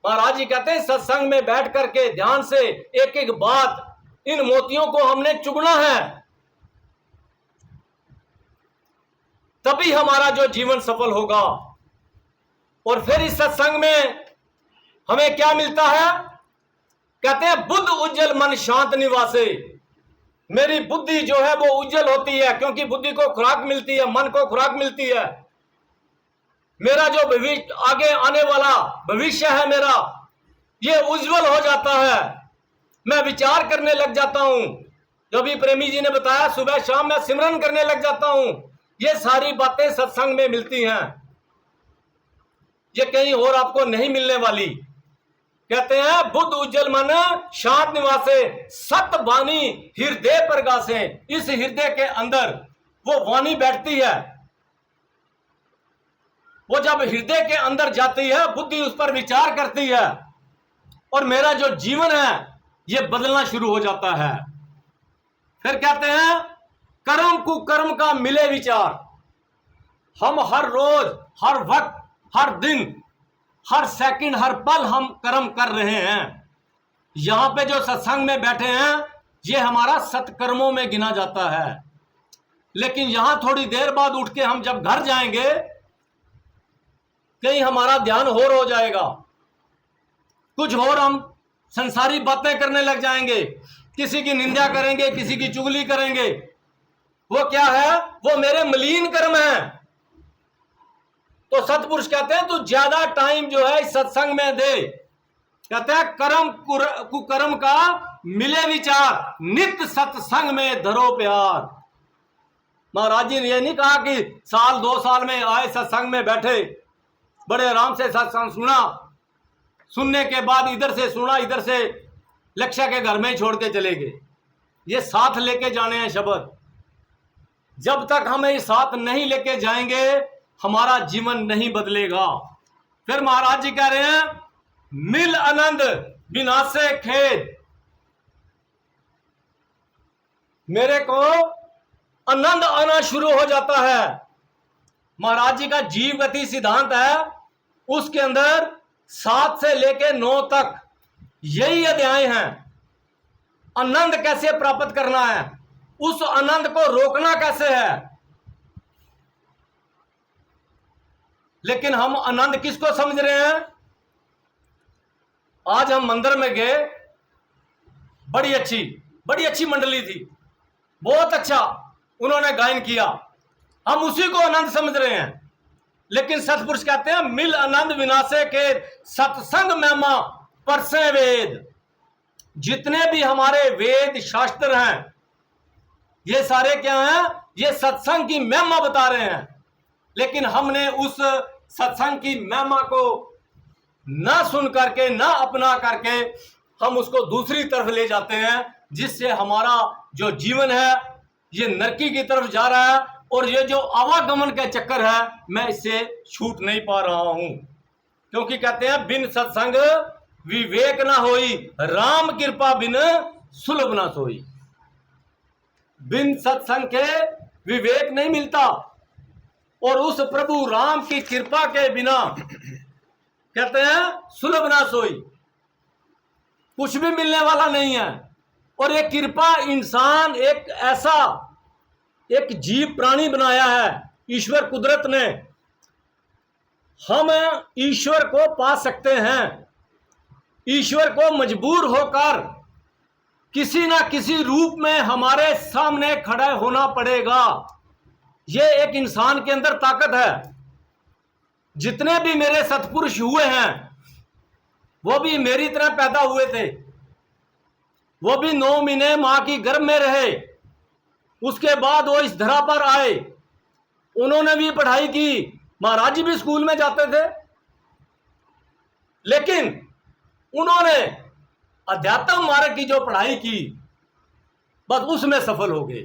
महाराज जी कहते हैं सत्संग में बैठ करके ध्यान से एक एक बात, इन मोतियों को हमने चुगना है, तभी हमारा जो जीवन सफल होगा। और फिर इस सत्संग में हमें क्या मिलता है? कहते हैं बुद्ध उज्जवल मन शांत निवासे। मेरी बुद्धि जो है वो उज्जवल होती है, क्योंकि बुद्धि को खुराक मिलती है, मन को खुराक मिलती है। मेरा जो भविष्य, आगे आने वाला भविष्य है मेरा, ये उज्जवल हो जाता है। मैं विचार करने लग जाता हूं। जो भी प्रेमी जी ने बताया, सुबह शाम मैं सिमरन करने लग जाता हूं। ये सारी बातें सत्संग में मिलती हैं, ये कहीं और आपको नहीं मिलने वाली। कहते हैं बुद्ध उज्जवल मन शांत निवासे, सत वाणी हृदय पर गासे। इस हृदय के अंदर वो वाणी बैठती है। वो जब हृदय के अंदर जाती है, बुद्धि उस पर विचार करती है, और मेरा जो जीवन है ये बदलना शुरू हो जाता है। फिर कहते हैं कर्म कुकर्म का मिले विचार। हम हर रोज, हर वक्त, हर दिन, हर सेकंड, हर पल हम कर्म कर रहे हैं। यहां पे जो सत्संग में बैठे हैं ये हमारा सत्कर्मों में गिना जाता है। लेकिन यहां थोड़ी देर बाद उठ के हम जब घर जाएंगे, कहीं हमारा ध्यान और हो जाएगा, कुछ और हम संसारी बातें करने लग जाएंगे, किसी की निंदा करेंगे, किसी की चुगली करेंगे। वो क्या है? वो मेरे मलिन कर्म है। तो सतपुरुष कहते हैं तू ज्यादा टाइम जो है इस सत्संग में दे। कहते हैं कर्म कुकर्म का मिले विचार, नित्य सत्संग में धरो प्यार। महाराज जी ने यह नहीं कहा कि साल 2 साल में आए सत्संग में बैठे, बड़े आराम से सत्संग सुना, सुनने के बाद इधर से सुना, इधर से लक्ष्य के घर में छोड़ के चले गए। ये साथ लेके जाने हैं शब्द। जब तक हमें ये साथ नहीं लेके जाएंगे हमारा जीवन नहीं बदलेगा। फिर महाराज जी कह रहे हैं मिल आनंद विनाशे खेद। मेरे को आनंद आना शुरू हो जाता है। महाराज जी का जीव गति सिद्धांत है, उसके अंदर 7 से लेके 9 तक यही अध्याय हैं। आनंद कैसे प्राप्त करना है, उस आनंद को रोकना कैसे है। लेकिन हम आनंद किसको समझ रहे हैं? आज हम मंदिर में गए, बड़ी अच्छी मंडली थी, बहुत अच्छा उन्होंने गायन किया, हम उसी को आनंद समझ रहे हैं। लेकिन सतपुरुष कहते हैं मिल आनंद विनाशे के सत्संग महिमा परसे वेद। जितने भी हमारे वेद शास्त्र हैं ये सारे क्या हैं? ये सत्संग की महिमा बता रहे हैं। लेकिन हमने उस सत्संग की महिमा को ना सुन करके, ना अपना करके हम उसको दूसरी तरफ ले जाते हैं, जिससे हमारा जो जीवन है ये नरकी की तरफ जा रहा है। और ये जो आवागमन का चक्कर है मैं इससे छूट नहीं पा रहा हूं, क्योंकि कहते हैं बिन सत्संग विवेक ना होई, राम कृपा बिन सुलभ ना सोई। बिन सत्संग के विवेक नहीं मिलता, और उस प्रभु राम की कृपा के बिना कहते हैं सुलभ ना सोई, कुछ भी मिलने वाला नहीं है। और ये कृपा इंसान एक ऐसा एक जीव प्राणी बनाया है ईश्वर कुदरत ने। हम ईश्वर को पा सकते हैं, ईश्वर को मजबूर होकर किसी ना किसी रूप में हमारे सामने खड़ा होना पड़ेगा। ये एक इंसान के अंदर ताकत है। जितने भी मेरे सत्पुरुष हुए हैं वो भी मेरी तरह पैदा हुए थे, वो भी 9 महीने मां की गर्भ में रहे, उसके बाद वो इस धरा पर आए, उन्होंने भी पढ़ाई की, महाराज जी भी स्कूल में जाते थे, लेकिन उन्होंने अध्यात्म मार्ग की जो पढ़ाई की बस उसमें सफल हो गए।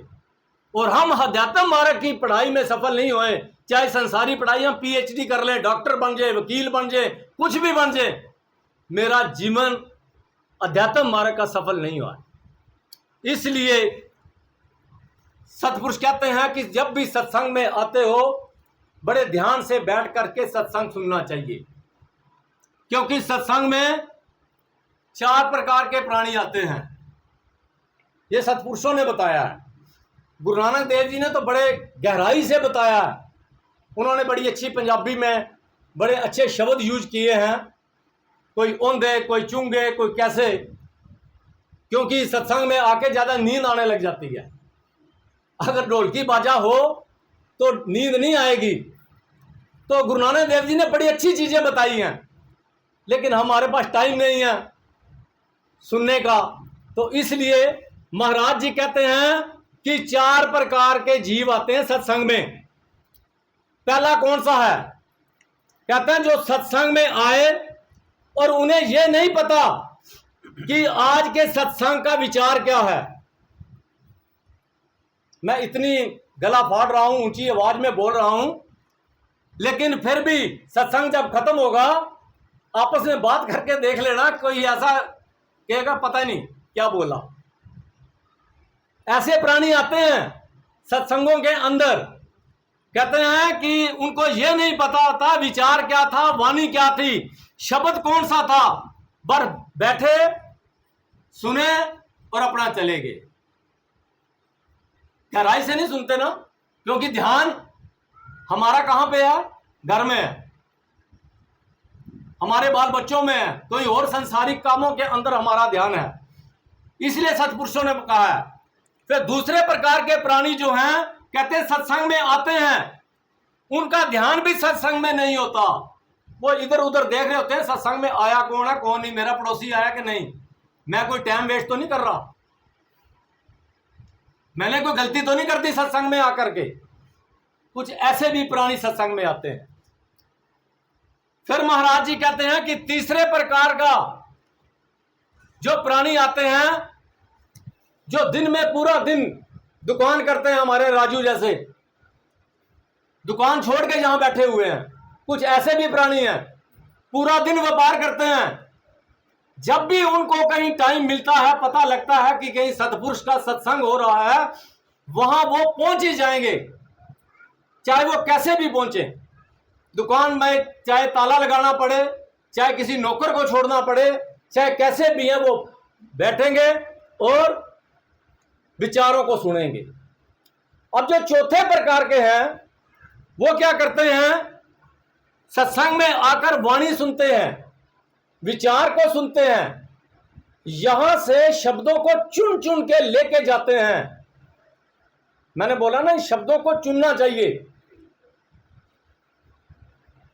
और हम अध्यात्म मार्ग की पढ़ाई में सफल नहीं हुए, चाहे संसारी पढ़ाई हम PhD कर ले, डॉक्टर बन जाए, वकील बन जाए, कुछ भी बन जाए, मेरा जीवन अध्यात्म मार्ग का सफल नहीं हुआ। इसलिए सतपुरुष कहते हैं कि जब भी सत्संग में आते हो बड़े ध्यान से बैठ करके सत्संग सुनना चाहिए, क्योंकि सत्संग में 4 प्रकार के प्राणी आते हैं, ये सतपुरुषों ने बताया है। गुरु नानक देव जी ने तो बड़े गहराई से बताया है, उन्होंने बड़ी अच्छी पंजाबी में बड़े अच्छे शब्द यूज किए हैं, कोई ओंधे, कोई चूंगे, कोई कैसे, क्योंकि सत्संग में आके ज़्यादा नींद आने लग जाती है। अगर ढोलकी बाजा हो तो नींद नहीं आएगी। तो गुरु नानक देव जी ने बड़ी अच्छी चीज़ें बताई हैं, लेकिन हमारे पास टाइम नहीं है सुनने का। तो इसलिए महाराज जी कहते हैं कि 4 प्रकार के जीव आते हैं सत्संग में। पहला कौन सा है? कहते हैं जो सत्संग में आए और उन्हें यह नहीं पता कि आज के सत्संग का विचार क्या है। मैं इतनी गला फाड़ रहा हूं, ऊंची आवाज में बोल रहा हूं, लेकिन फिर भी सत्संग जब खत्म होगा आपस में बात करके देख लेना, कोई ऐसा कहेगा पता ही नहीं क्या बोला। ऐसे प्राणी आते हैं सत्संगों के अंदर, कहते हैं कि उनको यह नहीं पता होता विचार क्या था, वाणी क्या थी, शब्द कौन सा था, पर बैठे सुने और अपना चले गए। गहराई से नहीं सुनते ना, क्योंकि ध्यान हमारा कहां पे है? घर में है, हमारे बाल बच्चों में है, कोई और संसारिक कामों के अंदर हमारा ध्यान है। इसलिए सत्पुरुषों ने कहा है। फिर दूसरे प्रकार के प्राणी जो हैं, कहते हैं सत्संग में आते हैं, उनका ध्यान भी सत्संग में नहीं होता, वो इधर उधर देख रहे होते हैं सत्संग में आया कौन है कौन नहीं, मेरा पड़ोसी आया कि नहीं, मैं कोई टाइम वेस्ट तो नहीं कर रहा, मैंने कोई गलती तो नहीं कर दी सत्संग में आकर के। कुछ ऐसे भी प्राणी सत्संग में आते हैं। फिर महाराज जी कहते हैं कि तीसरे प्रकार का जो प्राणी आते हैं, जो दिन में पूरा दिन दुकान करते हैं, हमारे राजू जैसे दुकान छोड़ के यहां बैठे हुए हैं, कुछ ऐसे भी प्राणी हैं पूरा दिन व्यापार करते हैं। जब भी उनको कहीं टाइम मिलता है, पता लगता है कि कहीं सतपुरुष का सत्संग हो रहा है, वहां वो पहुंच ही जाएंगे, चाहे वो कैसे भी पहुंचे। दुकान में चाहे ताला लगाना पड़े, चाहे किसी नौकर को छोड़ना पड़े, चाहे कैसे भी है, वो बैठेंगे और विचारों को सुनेंगे। अब जो चौथे प्रकार के हैं वो क्या करते हैं, सत्संग में आकर वाणी सुनते हैं, विचार को सुनते हैं, यहां से शब्दों को चुन चुन के लेके जाते हैं। मैंने बोला ना, इन शब्दों को चुनना चाहिए।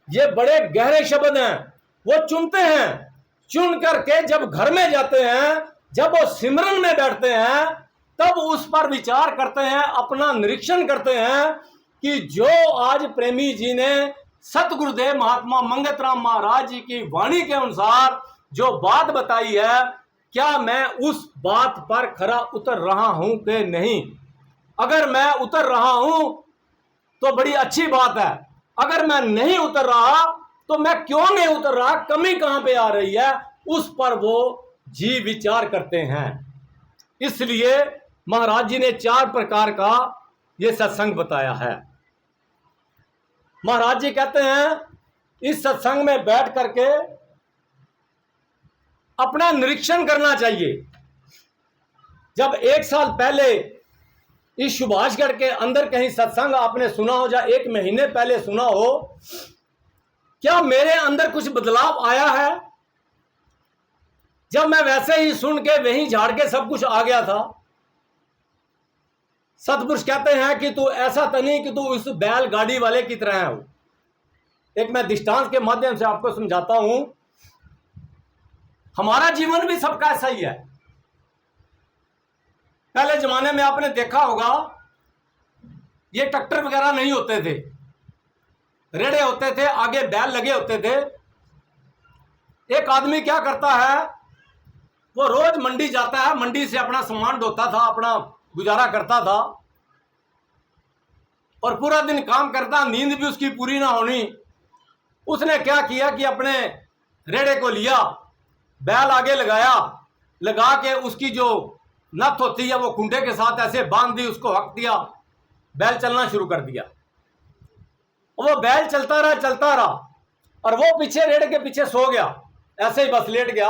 ये बड़े गहरे शब्द हैं, वो चुनते हैं। चुन करके जब घर में जाते हैं, जब वो सिमरन में बैठते हैं, तब उस पर विचार करते हैं, अपना निरीक्षण करते हैं कि जो आज प्रेमी जी ने सतगुरुदेव महात्मा मंगत राम महाराज जी की वाणी के अनुसार जो बात बताई है, क्या मैं उस बात पर खरा उतर रहा हूं कि नहीं। अगर मैं उतर रहा हूं तो बड़ी अच्छी बात है, अगर मैं नहीं उतर रहा तो मैं क्यों नहीं उतर रहा, कमी कहां पे आ रही है, उस पर वो जी विचार करते हैं। इसलिए महाराज जी ने 4 प्रकार का ये सत्संग बताया है। महाराज जी कहते हैं इस सत्संग में बैठ करके अपना निरीक्षण करना चाहिए। जब 1 साल पहले इस सुभाषगढ़ के अंदर कहीं सत्संग आपने सुना हो, या 1 महीने पहले सुना हो, क्या मेरे अंदर कुछ बदलाव आया है? जब मैं वैसे ही सुन के वहीं झाड़ के सब कुछ आ गया था। सतपुरुष कहते हैं कि तू ऐसा तो नहीं कि तू उस बैल गाड़ी वाले की तरह हो। एक मैं दृष्टांत के माध्यम से आपको समझाता हूं। हमारा जीवन भी सबका ऐसा ही है। पहले जमाने में आपने देखा होगा, ये ट्रैक्टर वगैरह नहीं होते थे, रेड़े होते थे, आगे बैल लगे होते थे। एक आदमी क्या करता है, वो रोज मंडी जाता है, मंडी से अपना सामान ढोता था, अपना गुजारा करता था और पूरा दिन काम करता, नींद भी उसकी पूरी ना होनी। उसने क्या किया कि अपने रेड़े को लिया, बैल आगे लगाया, लगा के उसकी जो नथ होती है वो खूंटे के साथ ऐसे बांध दी, उसको हक दिया, बैल चलना शुरू कर दिया। वो बैल चलता रहा और वो पीछे रेड़े के पीछे सो गया, ऐसे ही बस लेट गया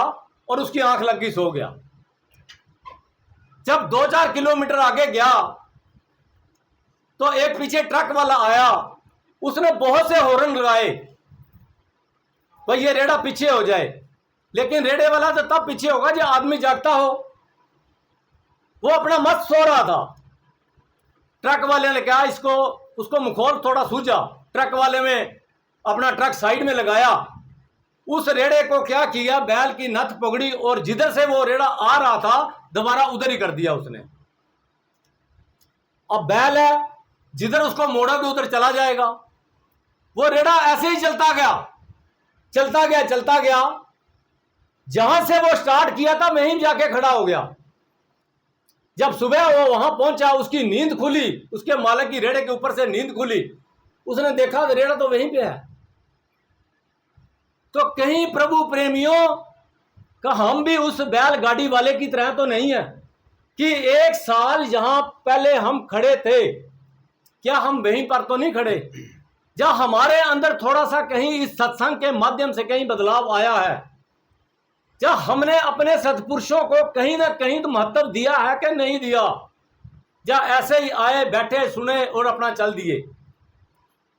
और उसकी आंख लग गई, सो गया। जब 2-4 किलोमीटर आगे गया तो एक पीछे ट्रक वाला आया, उसने बहुत से हॉर्न लगाए भाई ये रेड़ा पीछे हो जाए, लेकिन रेड़े वाला तो तब पीछे होगा जब आदमी जागता हो। वो अपना मस्त सो रहा था। ट्रक वाले ने कहा इसको, उसको मुखौल थोड़ा सूझा, ट्रक वाले में अपना ट्रक साइड में लगाया, उस रेड़े को क्या किया, बैल की नथ पकड़ी और जिधर से वो रेड़ा आ रहा था दोबारा उधर ही कर दिया उसने। अब बैल है, जिधर उसको मोड़ोगे उधर चला जाएगा। वो रेड़ा ऐसे ही चलता गया, जहां से वो स्टार्ट किया था वहीं जाके खड़ा हो गया। जब सुबह वो वहां पहुंचा, उसकी नींद खुली, उसके मालिक की रेड़े के ऊपर से नींद खुली, उसने देखा रेड़ा तो वहीं पे है। तो कहीं प्रभु प्रेमियों का हम भी उस बैल गाड़ी वाले की तरह तो नहीं है कि 1 साल जहां पहले हम खड़े थे, क्या हम वहीं पर तो नहीं खड़े? जब हमारे अंदर थोड़ा सा कहीं इस सत्संग के माध्यम से कहीं बदलाव आया है, जब हमने अपने सत्पुरुषों को कहीं ना कहीं तो महत्व दिया है कि नहीं दिया, जब ऐसे ही आए बैठे सुने और अपना चल दिए,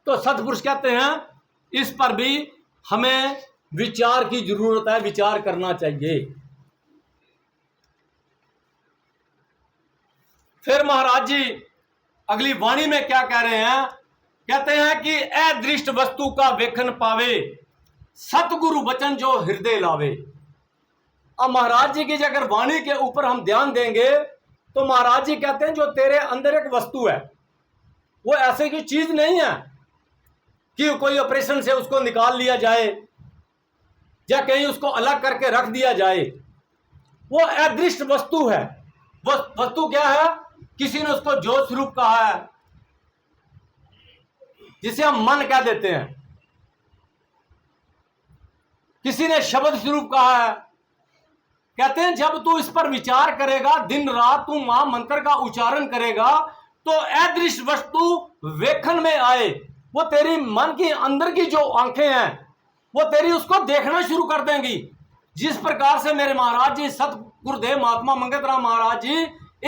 तो सत्पुरुष कहते हैं इस पर भी हमें विचार की जरूरत है, विचार करना चाहिए। फिर महाराज जी अगली वाणी में क्या कह रहे हैं, कहते हैं कि अदृष्ट वस्तु का वेखन पावे, सतगुरु वचन जो हृदय लावे। अब महाराज जी की अगर वाणी के ऊपर हम ध्यान देंगे तो महाराज जी कहते हैं जो तेरे अंदर एक वस्तु है, वो ऐसे की चीज नहीं है कि कोई ऑपरेशन से उसको निकाल लिया जाए या कहीं उसको अलग करके रख दिया जाए। वो अदृष्ट वस्तु है। वो वस्तु क्या है? किसी ने उसको ज्योत स्वरूप कहा है, जिसे हम मन कह देते हैं। किसी ने शब्द स्वरूप कहा है। कहते हैं जब तू इस पर विचार करेगा, दिन रात तू महा मंत्र का उच्चारण करेगा, तो अदृश्य वस्तु वेखन में आए। वो तेरी मन की अंदर की जो आंखें हैं वो तेरी उसको देखना शुरू कर देंगी। जिस प्रकार से मेरे महाराज जी गुरुदेव महात्मा मंगत राम महाराज जी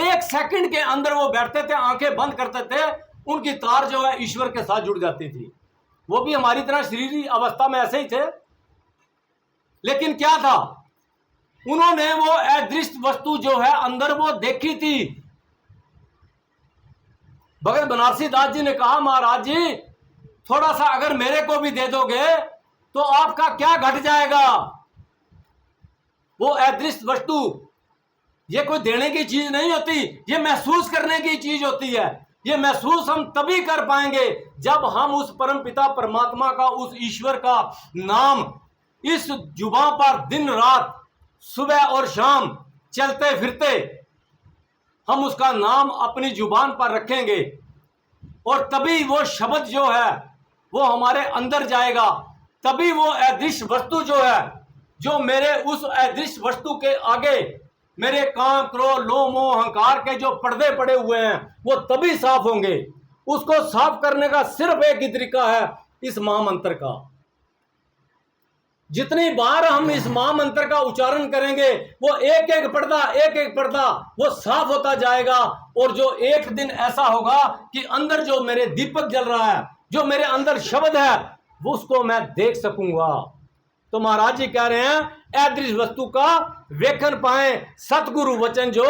1 सेकंड के अंदर वो बैठते थे, आंखें बंद करते थे, उनकी तार जो है ईश्वर के साथ जुड़ जाती थी। वो भी हमारी तरह शरीरी अवस्था में ऐसे ही थे, लेकिन क्या था, उन्होंने वो अदृश्य वस्तु जो है अंदर वो देखी थी। भगत बनारसी दास जी ने कहा, महाराज जी थोड़ा सा अगर मेरे को भी दे दोगे तो आपका क्या घट जाएगा। वो अदृश्य वस्तु ये कोई देने की चीज नहीं होती, ये महसूस करने की चीज होती है। ये महसूस हम तभी कर पाएंगे जब हम उस परम पिता परमात्मा का, उस ईश्वर का नाम इस जुबान पर दिन रात सुबह और शाम चलते फिरते हम उसका नाम अपनी जुबान पर रखेंगे, और तभी वो शब्द जो है वो हमारे अंदर जाएगा। तभी वो अदृश्य वस्तु जो है, जो मेरे उस अदृश्य वस्तु के आगे मेरे काम, क्रोध, लोभ, मोह, अहंकार के जो पर्दे पड़े हुए हैं वो तभी साफ होंगे। उसको साफ करने का सिर्फ एक ही तरीका है, इस महामंत्र का। जितनी बार हम इस महामंत्र का उच्चारण करेंगे वो एक एक पर्दा वो साफ होता जाएगा। और जो एक दिन ऐसा होगा कि अंदर जो मेरे दीपक जल रहा है, जो मेरे अंदर शब्द है, वो उसको मैं देख सकूंगा। तो महाराज जी कह रहे हैं, अदृश्य वस्तु का वेखन पाए, सतगुरु वचन जो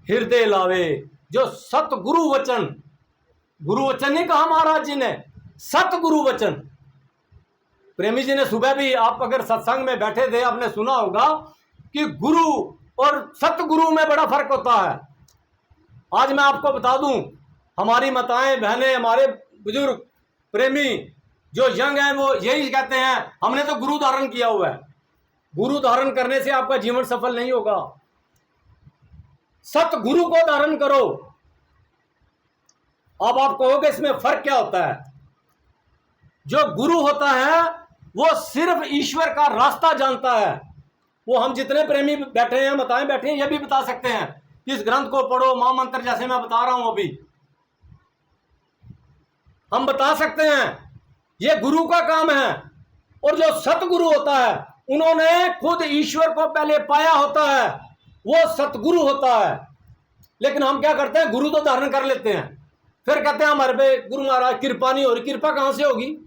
हृदय लावे। जो सतगुरु वचन, गुरु वचन नहीं कहा महाराज जी ने, सतगुरु वचन। प्रेमी जी ने सुबह भी, आप अगर सत्संग में बैठे थे, आपने सुना होगा कि गुरु और सतगुरु में बड़ा फर्क होता है। आज मैं आपको बता दूं, हमारी माताएं, बहनें, हमारे बुजुर्ग प्रेमी जो यंग हैं वो यही कहते हैं, हमने तो गुरु धारण किया हुआ है। गुरु धारण करने से आपका जीवन सफल नहीं होगा। सतगुरु को धारण करो। अब आप कहोगे इसमें फर्क क्या होता है। जो गुरु होता है वो सिर्फ ईश्वर का रास्ता जानता है। वो हम जितने प्रेमी बैठे हैं, माताएं बैठे हैं, ये भी बता सकते हैं, इस ग्रंथ को पढ़ो, महामंत्र जैसे मैं बता रहा हूं अभी, हम बता सकते हैं ये गुरु का काम है। और जो सतगुरु होता है, उन्होंने खुद ईश्वर को पहले पाया होता है, वो सतगुरु होता है। लेकिन हम क्या करते हैं, गुरु तो धारण कर लेते हैं, फिर कहते हैं हमारे पे गुरु महाराज कृपा नहीं हो रही। कृपा कहां से होगी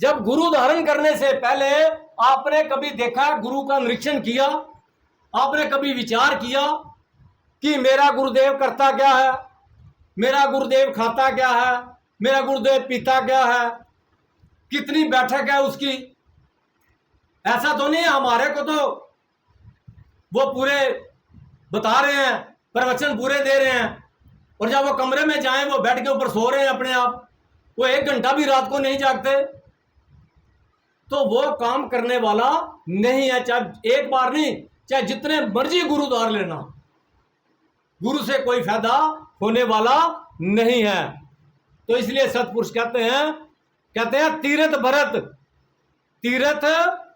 जब गुरु धारण करने से पहले आपने कभी देखा, गुरु का निरीक्षण किया, आपने कभी विचार किया कि मेरा गुरुदेव करता क्या है, मेरा गुरुदेव खाता क्या है, मेरा गुरुदेव पीता क्या है, कितनी बैठक है उसकी। ऐसा तो नहीं है, हमारे को तो वो पूरे बता रहे हैं, प्रवचन पूरे दे रहे हैं, और जब वो कमरे में जाएं वो बेड के ऊपर सो रहे हैं अपने आप, वो 1 घंटा भी रात को नहीं जागते। तो वो काम करने वाला नहीं है। चाहे एक बार नहीं, चाहे जितने मर्जी गुरु धार लेना, गुरु से कोई फायदा होने वाला नहीं है। तो इसलिए सतपुरुष कहते हैं तीरथ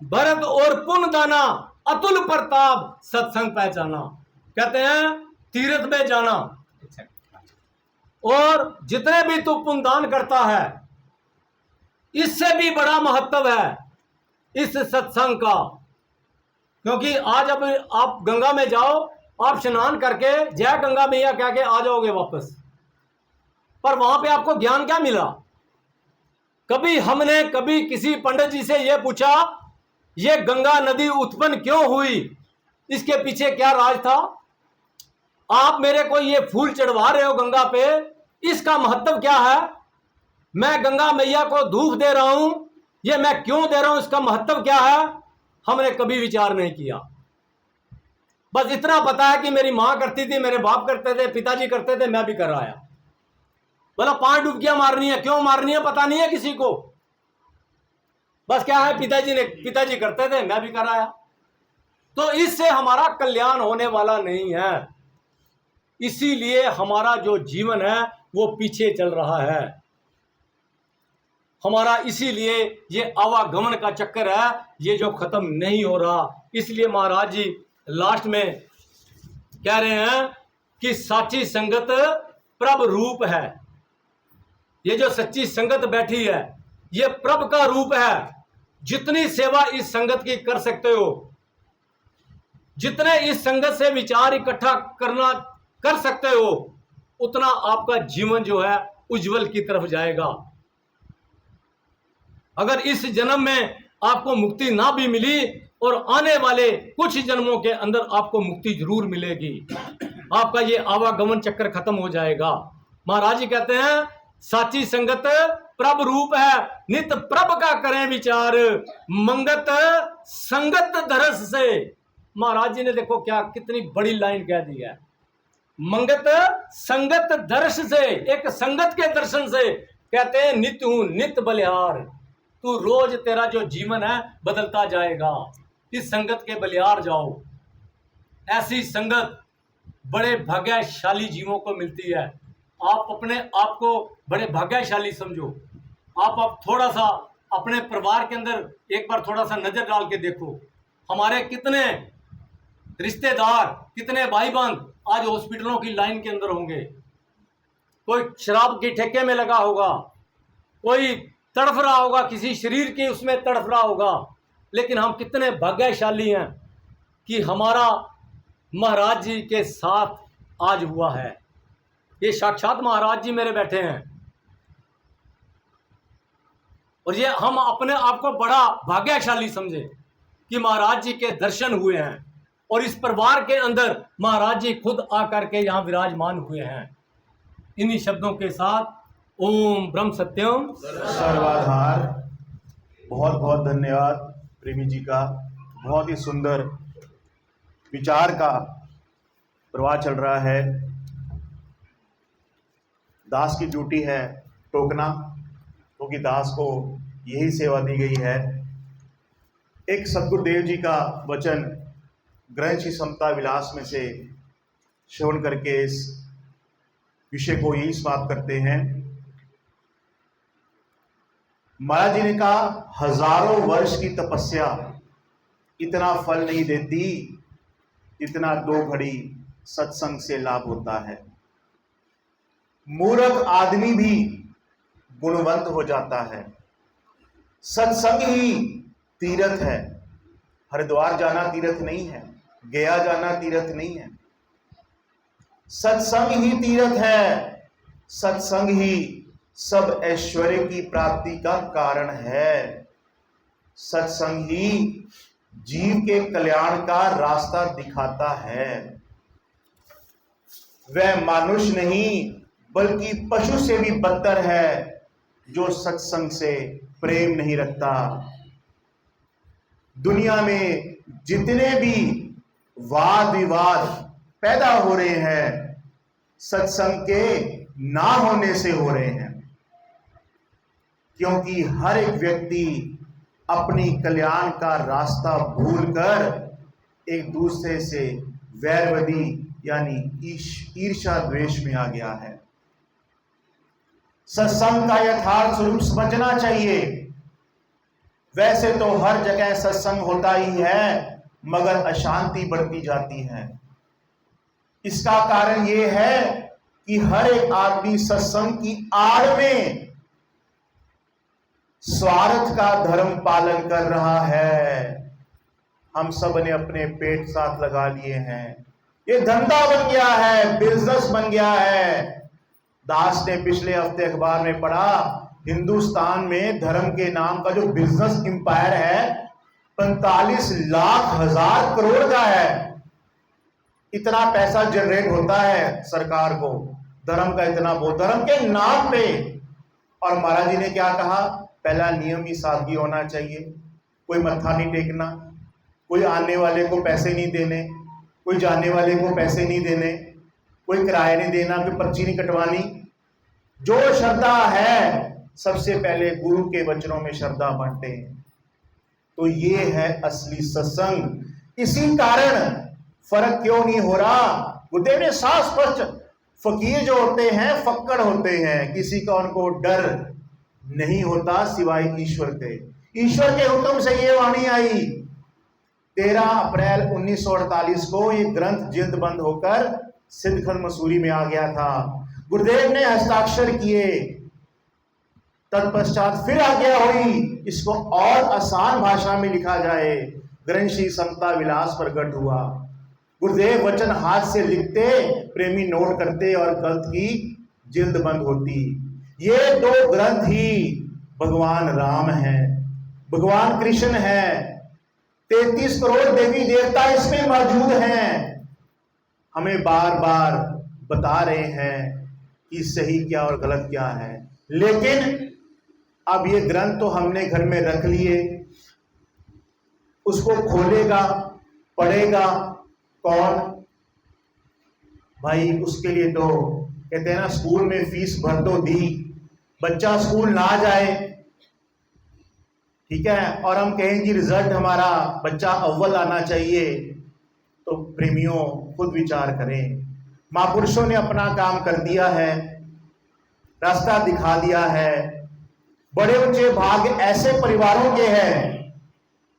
भरत और पुण्य दाना, अतुल प्रताप सत्संग पहचाना। कहते हैं तीर्थ में जाना, और जितने भी तू पुण्य दान करता है, इससे भी बड़ा महत्व है इस सत्संग का। क्योंकि आज अब आप गंगा में जाओ, आप स्नान करके जय गंगा मैया कह के आ जाओगे वापस, पर वहां पे आपको ज्ञान क्या मिला। हमने कभी किसी पंडित जी से यह पूछा, ये गंगा नदी उत्पन्न क्यों हुई, इसके पीछे क्या राज था। आप मेरे को ये फूल चढ़वा रहे हो गंगा पे, इसका महत्व क्या है। मैं गंगा मैया को धूप दे रहा हूं, ये मैं क्यों दे रहा हूं, इसका महत्व क्या है, हमने कभी विचार नहीं किया। बस इतना पता है कि मेरी मां करती थी, मेरे बाप करते थे, पिताजी करते थे, मैं भी कर आया। बोला 5 डुबकियां मारनी है, क्यों मारनी है पता नहीं है किसी को, बस क्या है पिताजी करते थे, मैं भी कर आया। तो इससे हमारा कल्याण होने वाला नहीं है। इसीलिए हमारा जो जीवन है वो पीछे चल रहा है हमारा, इसीलिए ये आवागमन का चक्कर है, ये जो खत्म नहीं हो रहा। इसलिए महाराज जी लास्ट में कह रहे हैं कि साची संगत प्रभ रूप है। ये जो सच्ची संगत बैठी है, ये प्रभ का रूप है। जितनी सेवा इस संगत की कर सकते हो, जितने इस संगत से विचार इकट्ठा कर सकते हो, उतना आपका जीवन जो है उज्जवल की तरफ जाएगा। अगर इस जन्म में आपको मुक्ति ना भी मिली और आने वाले कुछ जन्मों के अंदर आपको मुक्ति जरूर मिलेगी। आपका ये आवागमन चक्कर खत्म हो जाएगा। महाराज जी कहते हैं साची संगत प्रभ रूप है, नित प्रभ का करें विचार, मंगत संगत दरस से। महाराज जी ने देखो क्या कितनी बड़ी लाइन कह दी है, मंगत संगत दर्श से, एक संगत के दर्शन से। कहते हैं नित्य हूं नित्य बलिहार, तू रोज तेरा जो जीवन है बदलता जाएगा। इस संगत के बलिहार जाओ। ऐसी संगत बड़े भाग्यशाली जीवों को मिलती है। आप अपने आप को बड़े भाग्यशाली समझो। आप थोड़ा सा अपने परिवार के अंदर एक बार थोड़ा सा नजर डाल के देखो, हमारे कितने रिश्तेदार, कितने भाई बंद आज हॉस्पिटलों की लाइन के अंदर होंगे। कोई शराब की ठेके में लगा होगा, कोई तड़फ रहा होगा, किसी शरीर की उसमें तड़फ रहा होगा। लेकिन हम कितने भाग्यशाली हैं कि हमारा महाराज जी के साथ आज हुआ है। ये साक्षात महाराज जी मेरे बैठे हैं और ये हम अपने आप को बड़ा भाग्यशाली समझे कि महाराज जी के दर्शन हुए हैं और इस परिवार के अंदर महाराज जी खुद आकर के यहाँ विराजमान हुए हैं। इन्हीं शब्दों के साथ ओम ब्रह्म सत्यम सर्वाधार। बहुत बहुत धन्यवाद प्रेमी जी का। बहुत ही सुंदर विचार का प्रवाह चल रहा है। दास की ड्यूटी है टोकना, क्योंकि दास को यही सेवा दी गई है। एक सद्गुरुदेव जी का वचन ग्रंथ श्री समता विलास में से श्रवण करके इस विषय को यही समाप्त करते हैं। महाराज जी ने कहा हजारों वर्ष की तपस्या इतना फल नहीं देती इतना 2 घड़ी सत्संग से लाभ होता है। मूर्ख आदमी भी गुणवंत हो जाता है। सत्संग ही तीर्थ है। हरिद्वार जाना तीर्थ नहीं है, गया जाना तीर्थ नहीं है। सत्संग ही तीर्थ है। सत्संग ही सब ऐश्वर्य की प्राप्ति का कारण है। सत्संग ही जीव के कल्याण का रास्ता दिखाता है। वह मनुष्य नहीं बल्कि पशु से भी बदतर है जो सत्संग से प्रेम नहीं रखता। दुनिया में जितने भी वाद विवाद पैदा हो रहे हैं सत्संग के ना होने से हो रहे हैं, क्योंकि हर एक व्यक्ति अपनी कल्याण का रास्ता भूलकर एक दूसरे से वैरवदी यानी ईर्ष्या द्वेष में आ गया है। सत्संग का यथार्थ स्वरूप समझना चाहिए। वैसे तो हर जगह सत्संग होता ही है, मगर अशांति बढ़ती जाती है। इसका कारण यह है कि हर एक आदमी सत्संग की आड़ में स्वार्थ का धर्म पालन कर रहा है। हम सब ने अपने पेट साथ लगा लिए हैं। ये धंधा बन गया है, बिजनेस बन गया है। दास ने पिछले हफ्ते अखबार में पढ़ा, हिंदुस्तान में धर्म के नाम का जो बिजनेस एम्पायर है 45 लाख हजार करोड़ का है। इतना पैसा जनरेट होता है सरकार को धर्म का, इतना बहुत धर्म के नाम पे। और महाराज जी ने क्या कहा, पहला नियम ही सादगी होना चाहिए। कोई मत्था नहीं टेकना, कोई आने वाले को पैसे नहीं देने, कोई जाने वाले को पैसे नहीं देने, कोई किराया नहीं देना, कोई पर्ची नहीं कटवानी। जो श्रद्धा है सबसे पहले गुरु के वचनों में श्रद्धा बांटे। तो ये है असली सत्संग। इसी कारण फर्क क्यों नहीं हो रहा, गुरुदेव ने साफ स्पष्ट, फकीर जो होते हैं फक्कड़ होते हैं, किसी का उनको डर नहीं होता सिवाय ईश्वर के। ईश्वर के हुक्म से ये वाणी आई। 13 अप्रैल 1948 को ये ग्रंथ जिल्द बंद होकर सिद्धखंड मसूरी में आ गया था। गुरुदेव ने हस्ताक्षर किए, तत्पश्चात फिर आज्ञा हुई इसको और आसान भाषा में लिखा जाए। ग्रंथ श्री समता विलास प्रकट हुआ। गुरुदेव वचन हाथ से लिखते, प्रेमी नोट करते और गलत की जिल्द बंद होती। ये दो ग्रंथ ही भगवान राम है, भगवान कृष्ण है, 33 करोड़ देवी देवता इसमें मौजूद हैं। हमें बार बार बता रहे हैं कि सही क्या और गलत क्या है। लेकिन अब ये ग्रंथ तो हमने घर में रख लिए, उसको खोलेगा पढ़ेगा कौन भाई? उसके लिए तो कहते हैं ना, स्कूल में फीस भर तो दी, बच्चा स्कूल ना जाए, ठीक है, और हम कहें कि रिजल्ट हमारा बच्चा अव्वल आना चाहिए, तो प्रेमियों खुद विचार करें। महापुरुषों ने अपना काम कर दिया है, रास्ता दिखा दिया है। बड़े ऊंचे भाग ऐसे परिवारों के हैं,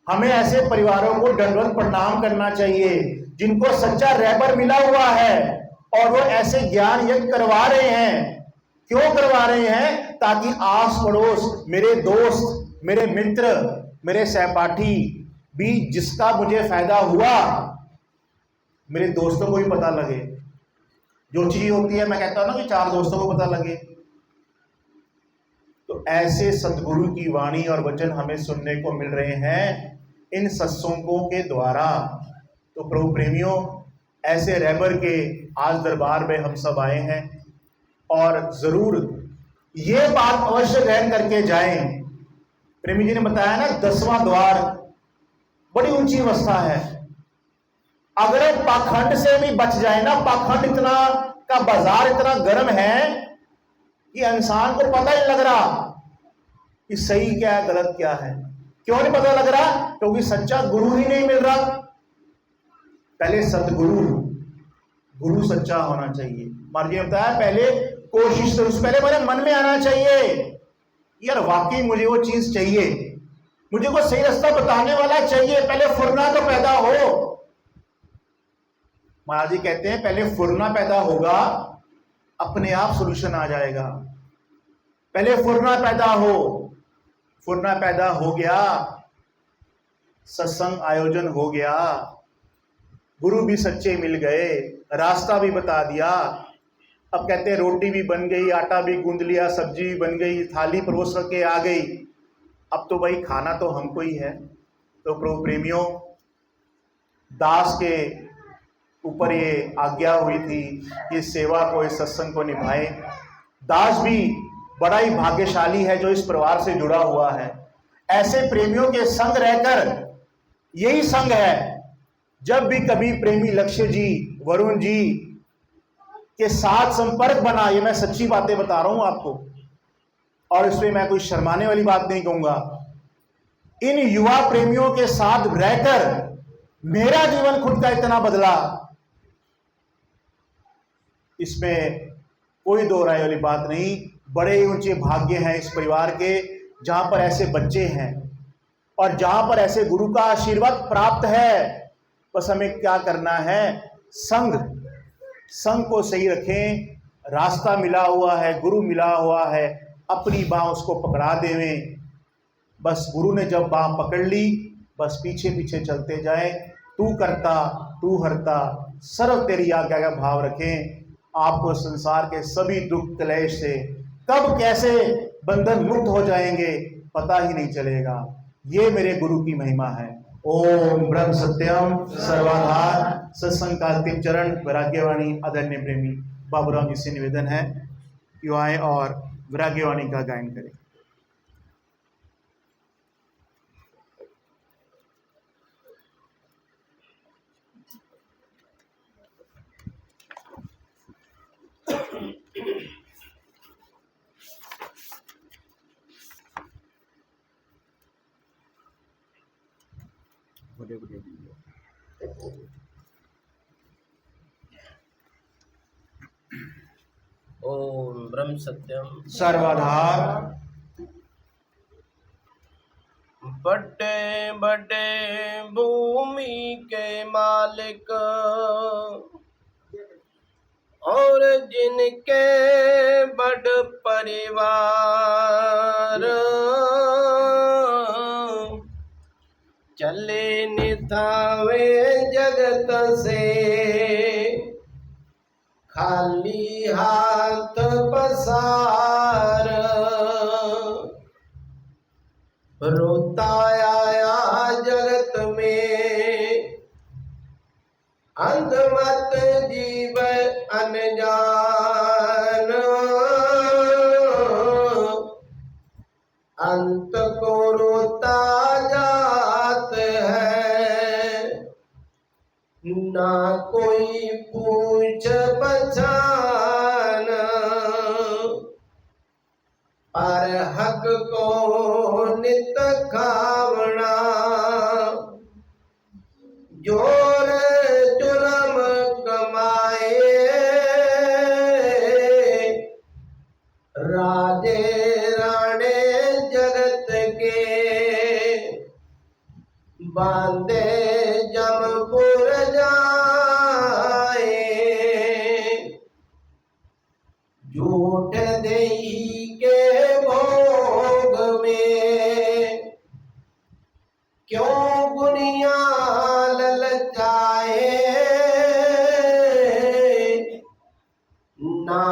हमें ऐसे परिवारों को दंडवत प्रणाम करना चाहिए जिनको सच्चा रहबर मिला हुआ है और वो ऐसे ज्ञान यज्ञ करवा रहे हैं। क्यों करवा रहे हैं? ताकि आस पड़ोस, मेरे दोस्त, मेरे मित्र, मेरे सहपाठी भी, जिसका मुझे फायदा हुआ, मेरे दोस्तों को भी पता लगे। जो चीज होती है, मैं कहता हूं ना कि 4 दोस्तों को पता लगे। तो ऐसे सदगुरु की वाणी और वचन हमें सुनने को मिल रहे हैं इन सत्संगों के द्वारा। तो प्रभु प्रेमियों, ऐसे रहबर के आज दरबार में हम सब आए हैं और जरूर ये बात अवश्य ग्रहण करके जाएं। प्रेमी जी ने बताया ना, 10वां द्वार बड़ी ऊंची अवस्था है। अगर पाखंड से भी बच जाए ना, पाखंड इतना का बाजार इतना गर्म है कि इंसान को पता ही लग रहा कि सही क्या है गलत क्या है। क्यों नहीं पता लग रहा? क्योंकि सच्चा गुरु ही नहीं मिल रहा। पहले सदगुरु, गुरु सच्चा होना चाहिए। महाराज जी ने बताया पहले कोशिश तो, पहले मेरे मन में आना चाहिए यार वाकई मुझे वो चीज चाहिए, मुझे को सही रास्ता बताने वाला चाहिए। पहले फुरना तो पैदा हो। महाराज जी कहते हैं पहले फुरना पैदा होगा, अपने आप सॉल्यूशन आ जाएगा। पहले फुरना पैदा हो, फुरना पैदा हो गया, सत्संग आयोजन हो गया, गुरु भी सच्चे मिल गए, रास्ता भी बता दिया। अब कहते हैं रोटी भी बन गई, आटा भी गूंद लिया, सब्जी भी बन गई, थाली परोस के आ गई। अब तो भाई खाना तो हमको ही है। तो प्रभु प्रेमियों, दास के ऊपर ये आज्ञा हुई थी कि सेवा को, इस सत्संग को निभाए। दास भी बड़ा ही भाग्यशाली है जो इस परिवार से जुड़ा हुआ है। ऐसे प्रेमियों के संग रहकर, यही संग है जब भी कभी प्रेमी लक्ष्य जी, वरुण जी के साथ संपर्क बना, ये मैं सच्ची बातें बता रहा हूं आपको, और इसमें मैं कोई शर्माने वाली बात नहीं कहूंगा। इन युवा प्रेमियों के साथ रहकर मेरा जीवन खुद का इतना बदला, इसमें कोई दो राय वाली बात नहीं। बड़े ही ऊंचे भाग्य हैं इस परिवार के, जहां पर ऐसे बच्चे हैं और जहां पर ऐसे गुरु का आशीर्वाद प्राप्त है। बस हमें क्या करना है? संग को सही रखें। रास्ता मिला हुआ है, गुरु मिला हुआ है, अपनी बाह उसको पकड़ा देवें। बस गुरु ने जब बाह पकड़ ली, बस पीछे पीछे चलते जाएं। तू करता तू हरता, सर्व तेरी आज्ञा का भाव रखें। आपको संसार के सभी दुख क्लेश से कब कैसे बंधन मुक्त हो जाएंगे पता ही नहीं चलेगा। ये मेरे गुरु की महिमा है। ओम ब्रह्म सत्यम सर्वाधार। सत्संग का अंतिम चरण वैराग्यवाणी आदरणीय प्रेमी बाबूराम जी से निवेदन है कि आए और वैराग्यवाणी का गायन करें। ओम ब्रह्म सत्यम सर्वाधार। बड़े बड़े भूमि के मालिक और जिनके बड़ परिवार, चले निथावे जगत से खाली हाथ पसार रोता आया जगत में अंधमत जीव अनजान अंत को रोता जात है ना कोई पूछ पहचान पर हक को नित खावना जोर जुलम कमाए राजे राणे जगत के बांधे जमपुर जाए झूठ देही के भोग में क्यों गुनिया ललचाए ना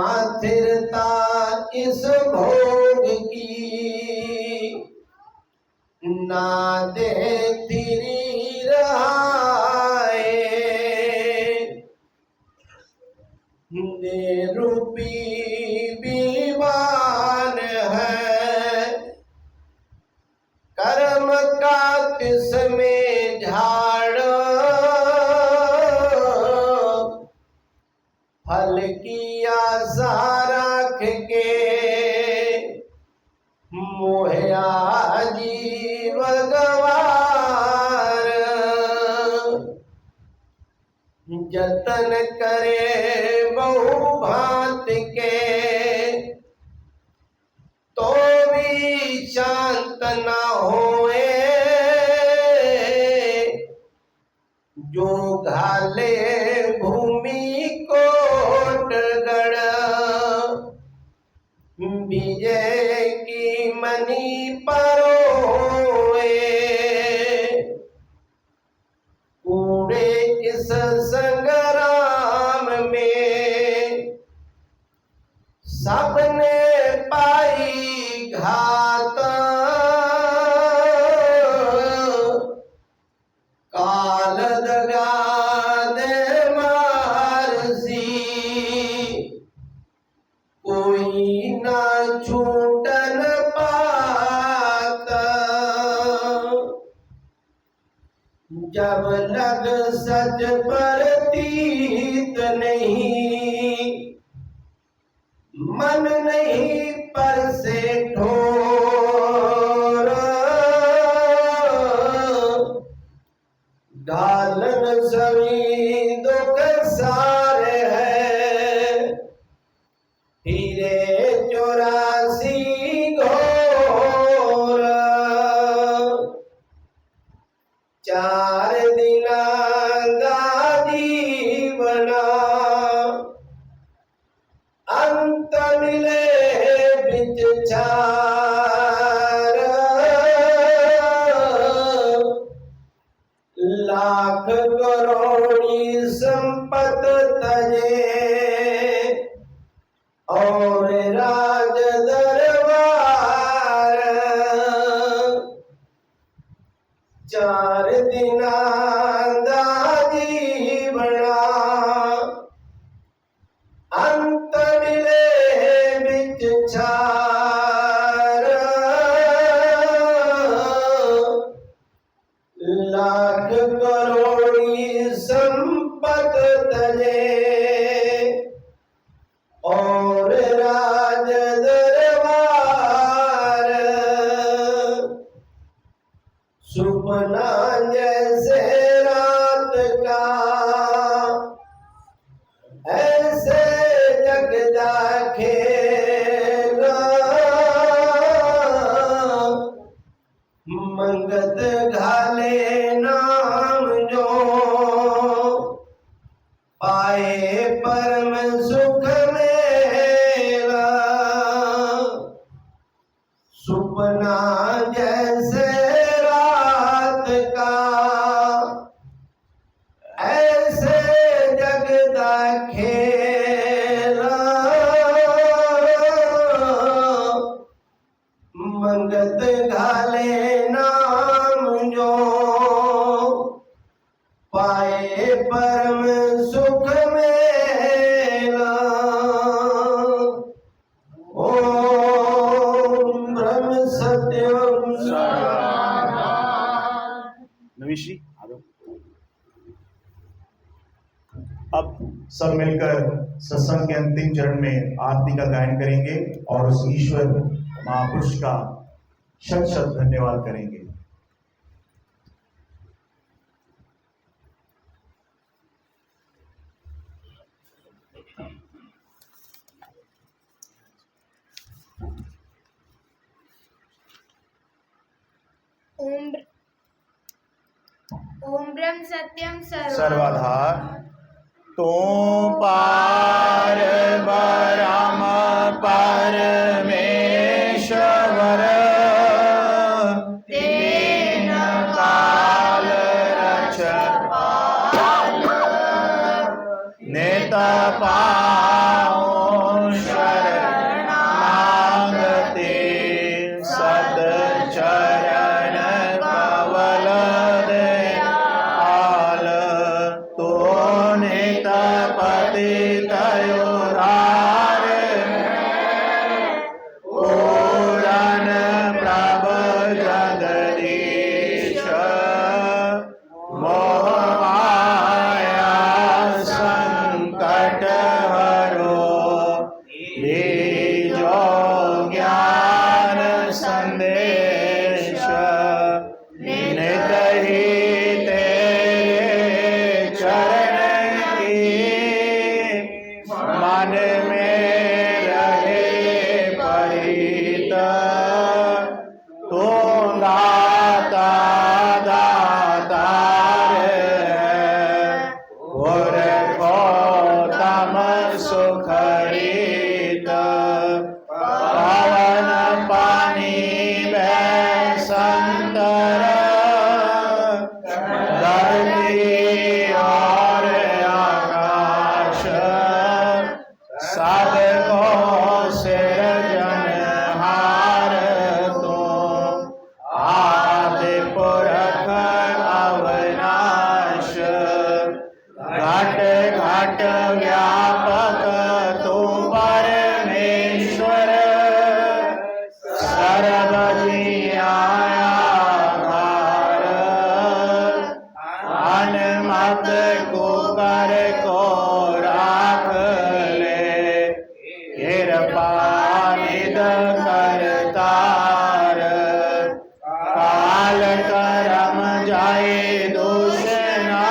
थिरता इस भोग की ना दे थिरी रहाए दे रूपी बीवान है कर्म का तिसमें झाड़ फल की आशा रख के मोहया जीव गवार जतन करे बहु भांत के तो भी शांत न होए जो घाले भूमि कोटगढ़ विजय की मणि परोए कूड़े इस संग्राम में सबने पाई घात काल दगा दे मारसी कोई ना छूटन पाता जब लग सच प्रतीत नहीं मन नहीं पर से ठोर गालन सभी दुख सारे है हीरे 84 घोर 4 दिना दादी बना अंत मिले बिच छार लाख करोड़ी संपत तजे और राज दरबार 4 दिना दादी बना अंत मिले बिच छार लाख करोड़ी संपत तजे और राज दरबार सुपना जैसे रात का ऐसे जगदा खेला मंगत घाले नाम जो पाए परम सुख में सब मिलकर सत्संग के अंतिम चरण में आरती का गायन करेंगे और उस ईश्वर महापुरुष का शत शत धन्यवाद करेंगे। ओम ब्रह्म सत्यम सर्वाधार तुम पार ब्रह्म परमेश्वर तेन काल रक्षपाल नेत पाओ शरणागति सद चरण कवल दयाल तो नित पतित उद्धार पूरन प्रभ जगदीश मोह माया संकट हरो दीजो ज्ञान संदेश नित ही तेरे चरण की मन में रहे परित तू दाता दातार है और गौतम सुखरीत पवन पानी में संतर धरती और आकाश सब को सिरजनहार तुम आदि पुरख अविनाश घट घट व्यापक तुम परमेश्वर सर्व जियाधार अनमत कुकर को राख ले कृपा निध करतार काल करम जाए दूषणा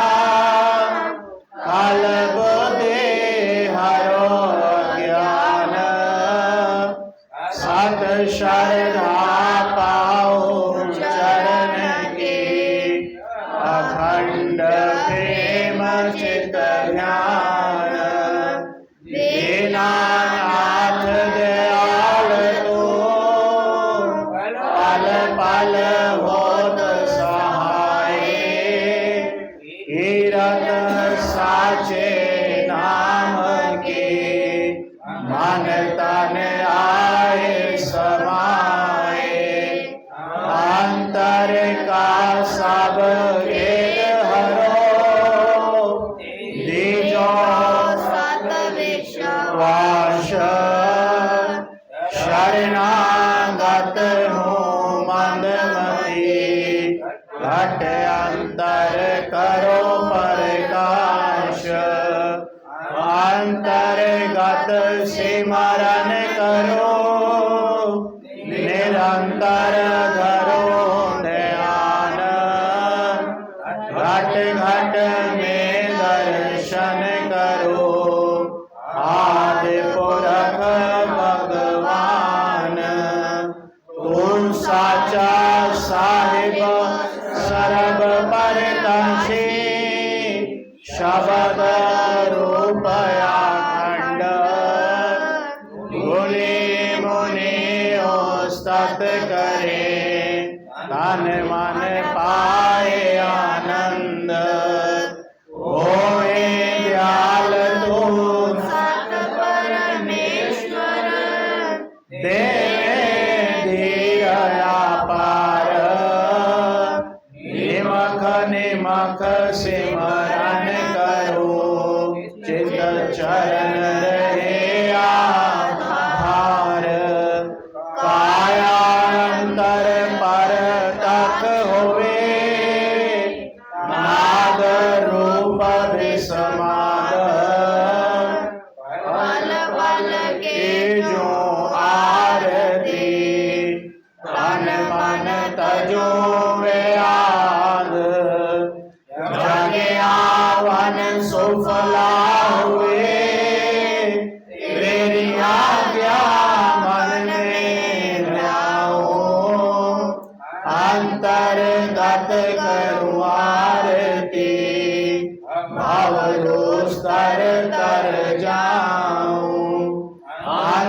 काल बुद्धि हरो ज्ञान सत श्रद्धा पाओ चरण की अखंड प्रेम चित ध्यान दीनानाथ दयाल तू पल पल होत सहाय कीरत साचे नाम के मन तन आए समाए अंतर का सब भेद हरो दीजो सत वाश शरणागत हूँ मंदमती घट अंतर करो प्रकाश अंतर्गत सिमरन करो निरंतर धरो ध्यान घट घट में दर्शन करो आदि पुरख भगवान तुम साचा साहिब सर्व परतंसी शब्द रूप अखंड गुणी मुनि स्तत करे तन मन पाए आनंद होए दयाल तू सत परमेश्वर देवे धीर अपार निमख निमख सिमरन करो चित चरण रहे आधार काया अंतर पर तक होवे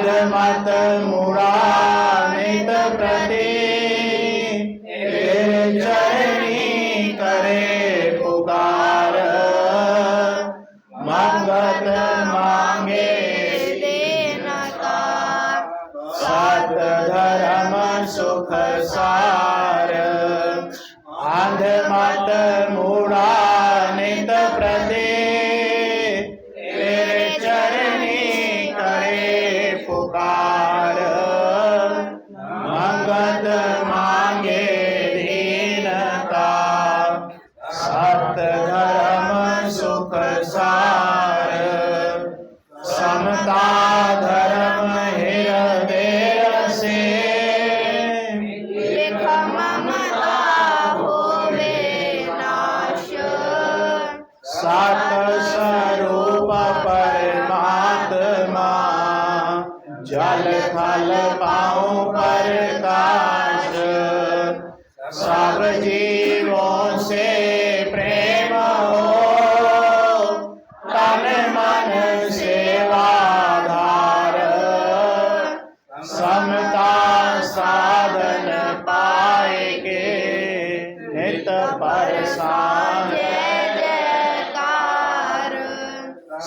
अंधमत मूढ़ा नित प्रति तेरे चरणी करे पुकार मंगत मांगे देना का सत धर्म सुख सार अंधमत मूढ़ा नित प्रति तेरे चरणी करे पुकार मंगत मांगे दीनता सत धर्म सुख सार समता धर्म हृदय से लेख ममता होवे नाश सात स्वरूप परमात्मा जल थल पाऊं प्रकाश सब जीवों से प्रेम हो तन मन सेवाधार समता साधन पाएगे नित परसान जय जयकार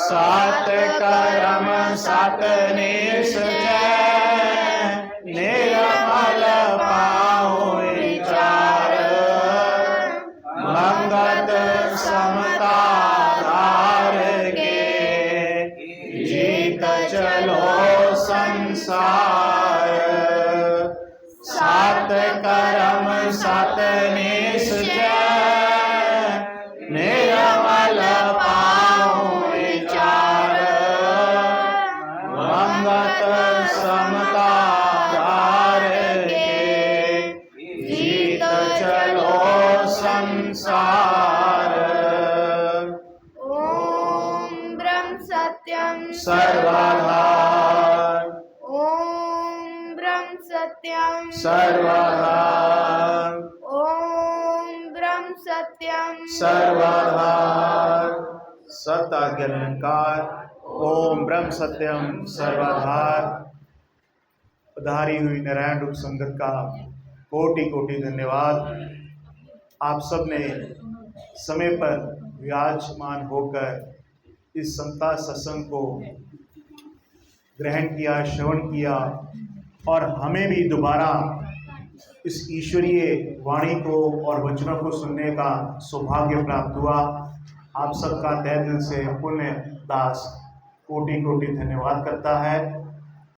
सात कर्म सात निश्चय निर्मल पाऊं विचार मंगत समता धार के जीत चलो संसार सात कर्म सात निश्चय निर्मल पाऊं विचार मंगत समता धार के जीत चलो संसार ओम ब्रह्म सत्यम सर्वाधार ओम ब्रह्म सत्यम सर्वाधार ओम ब्रह्म सत्यम सर्वाधार सत आज्ञा निरंकार ओम ब्रह्म सत्यम सर्वाधार। पधारी हुई नारायण रूप संगत का कोटि कोटि धन्यवाद। आप सब ने समय पर विराजमान होकर इस संता सत्संग को ग्रहण किया, श्रवण किया और हमें भी दोबारा इस ईश्वरीय वाणी को और वचनों को सुनने का सौभाग्य प्राप्त हुआ। आप सबका तहे दिल से पुण्य दास कोटि कोटि धन्यवाद करता है।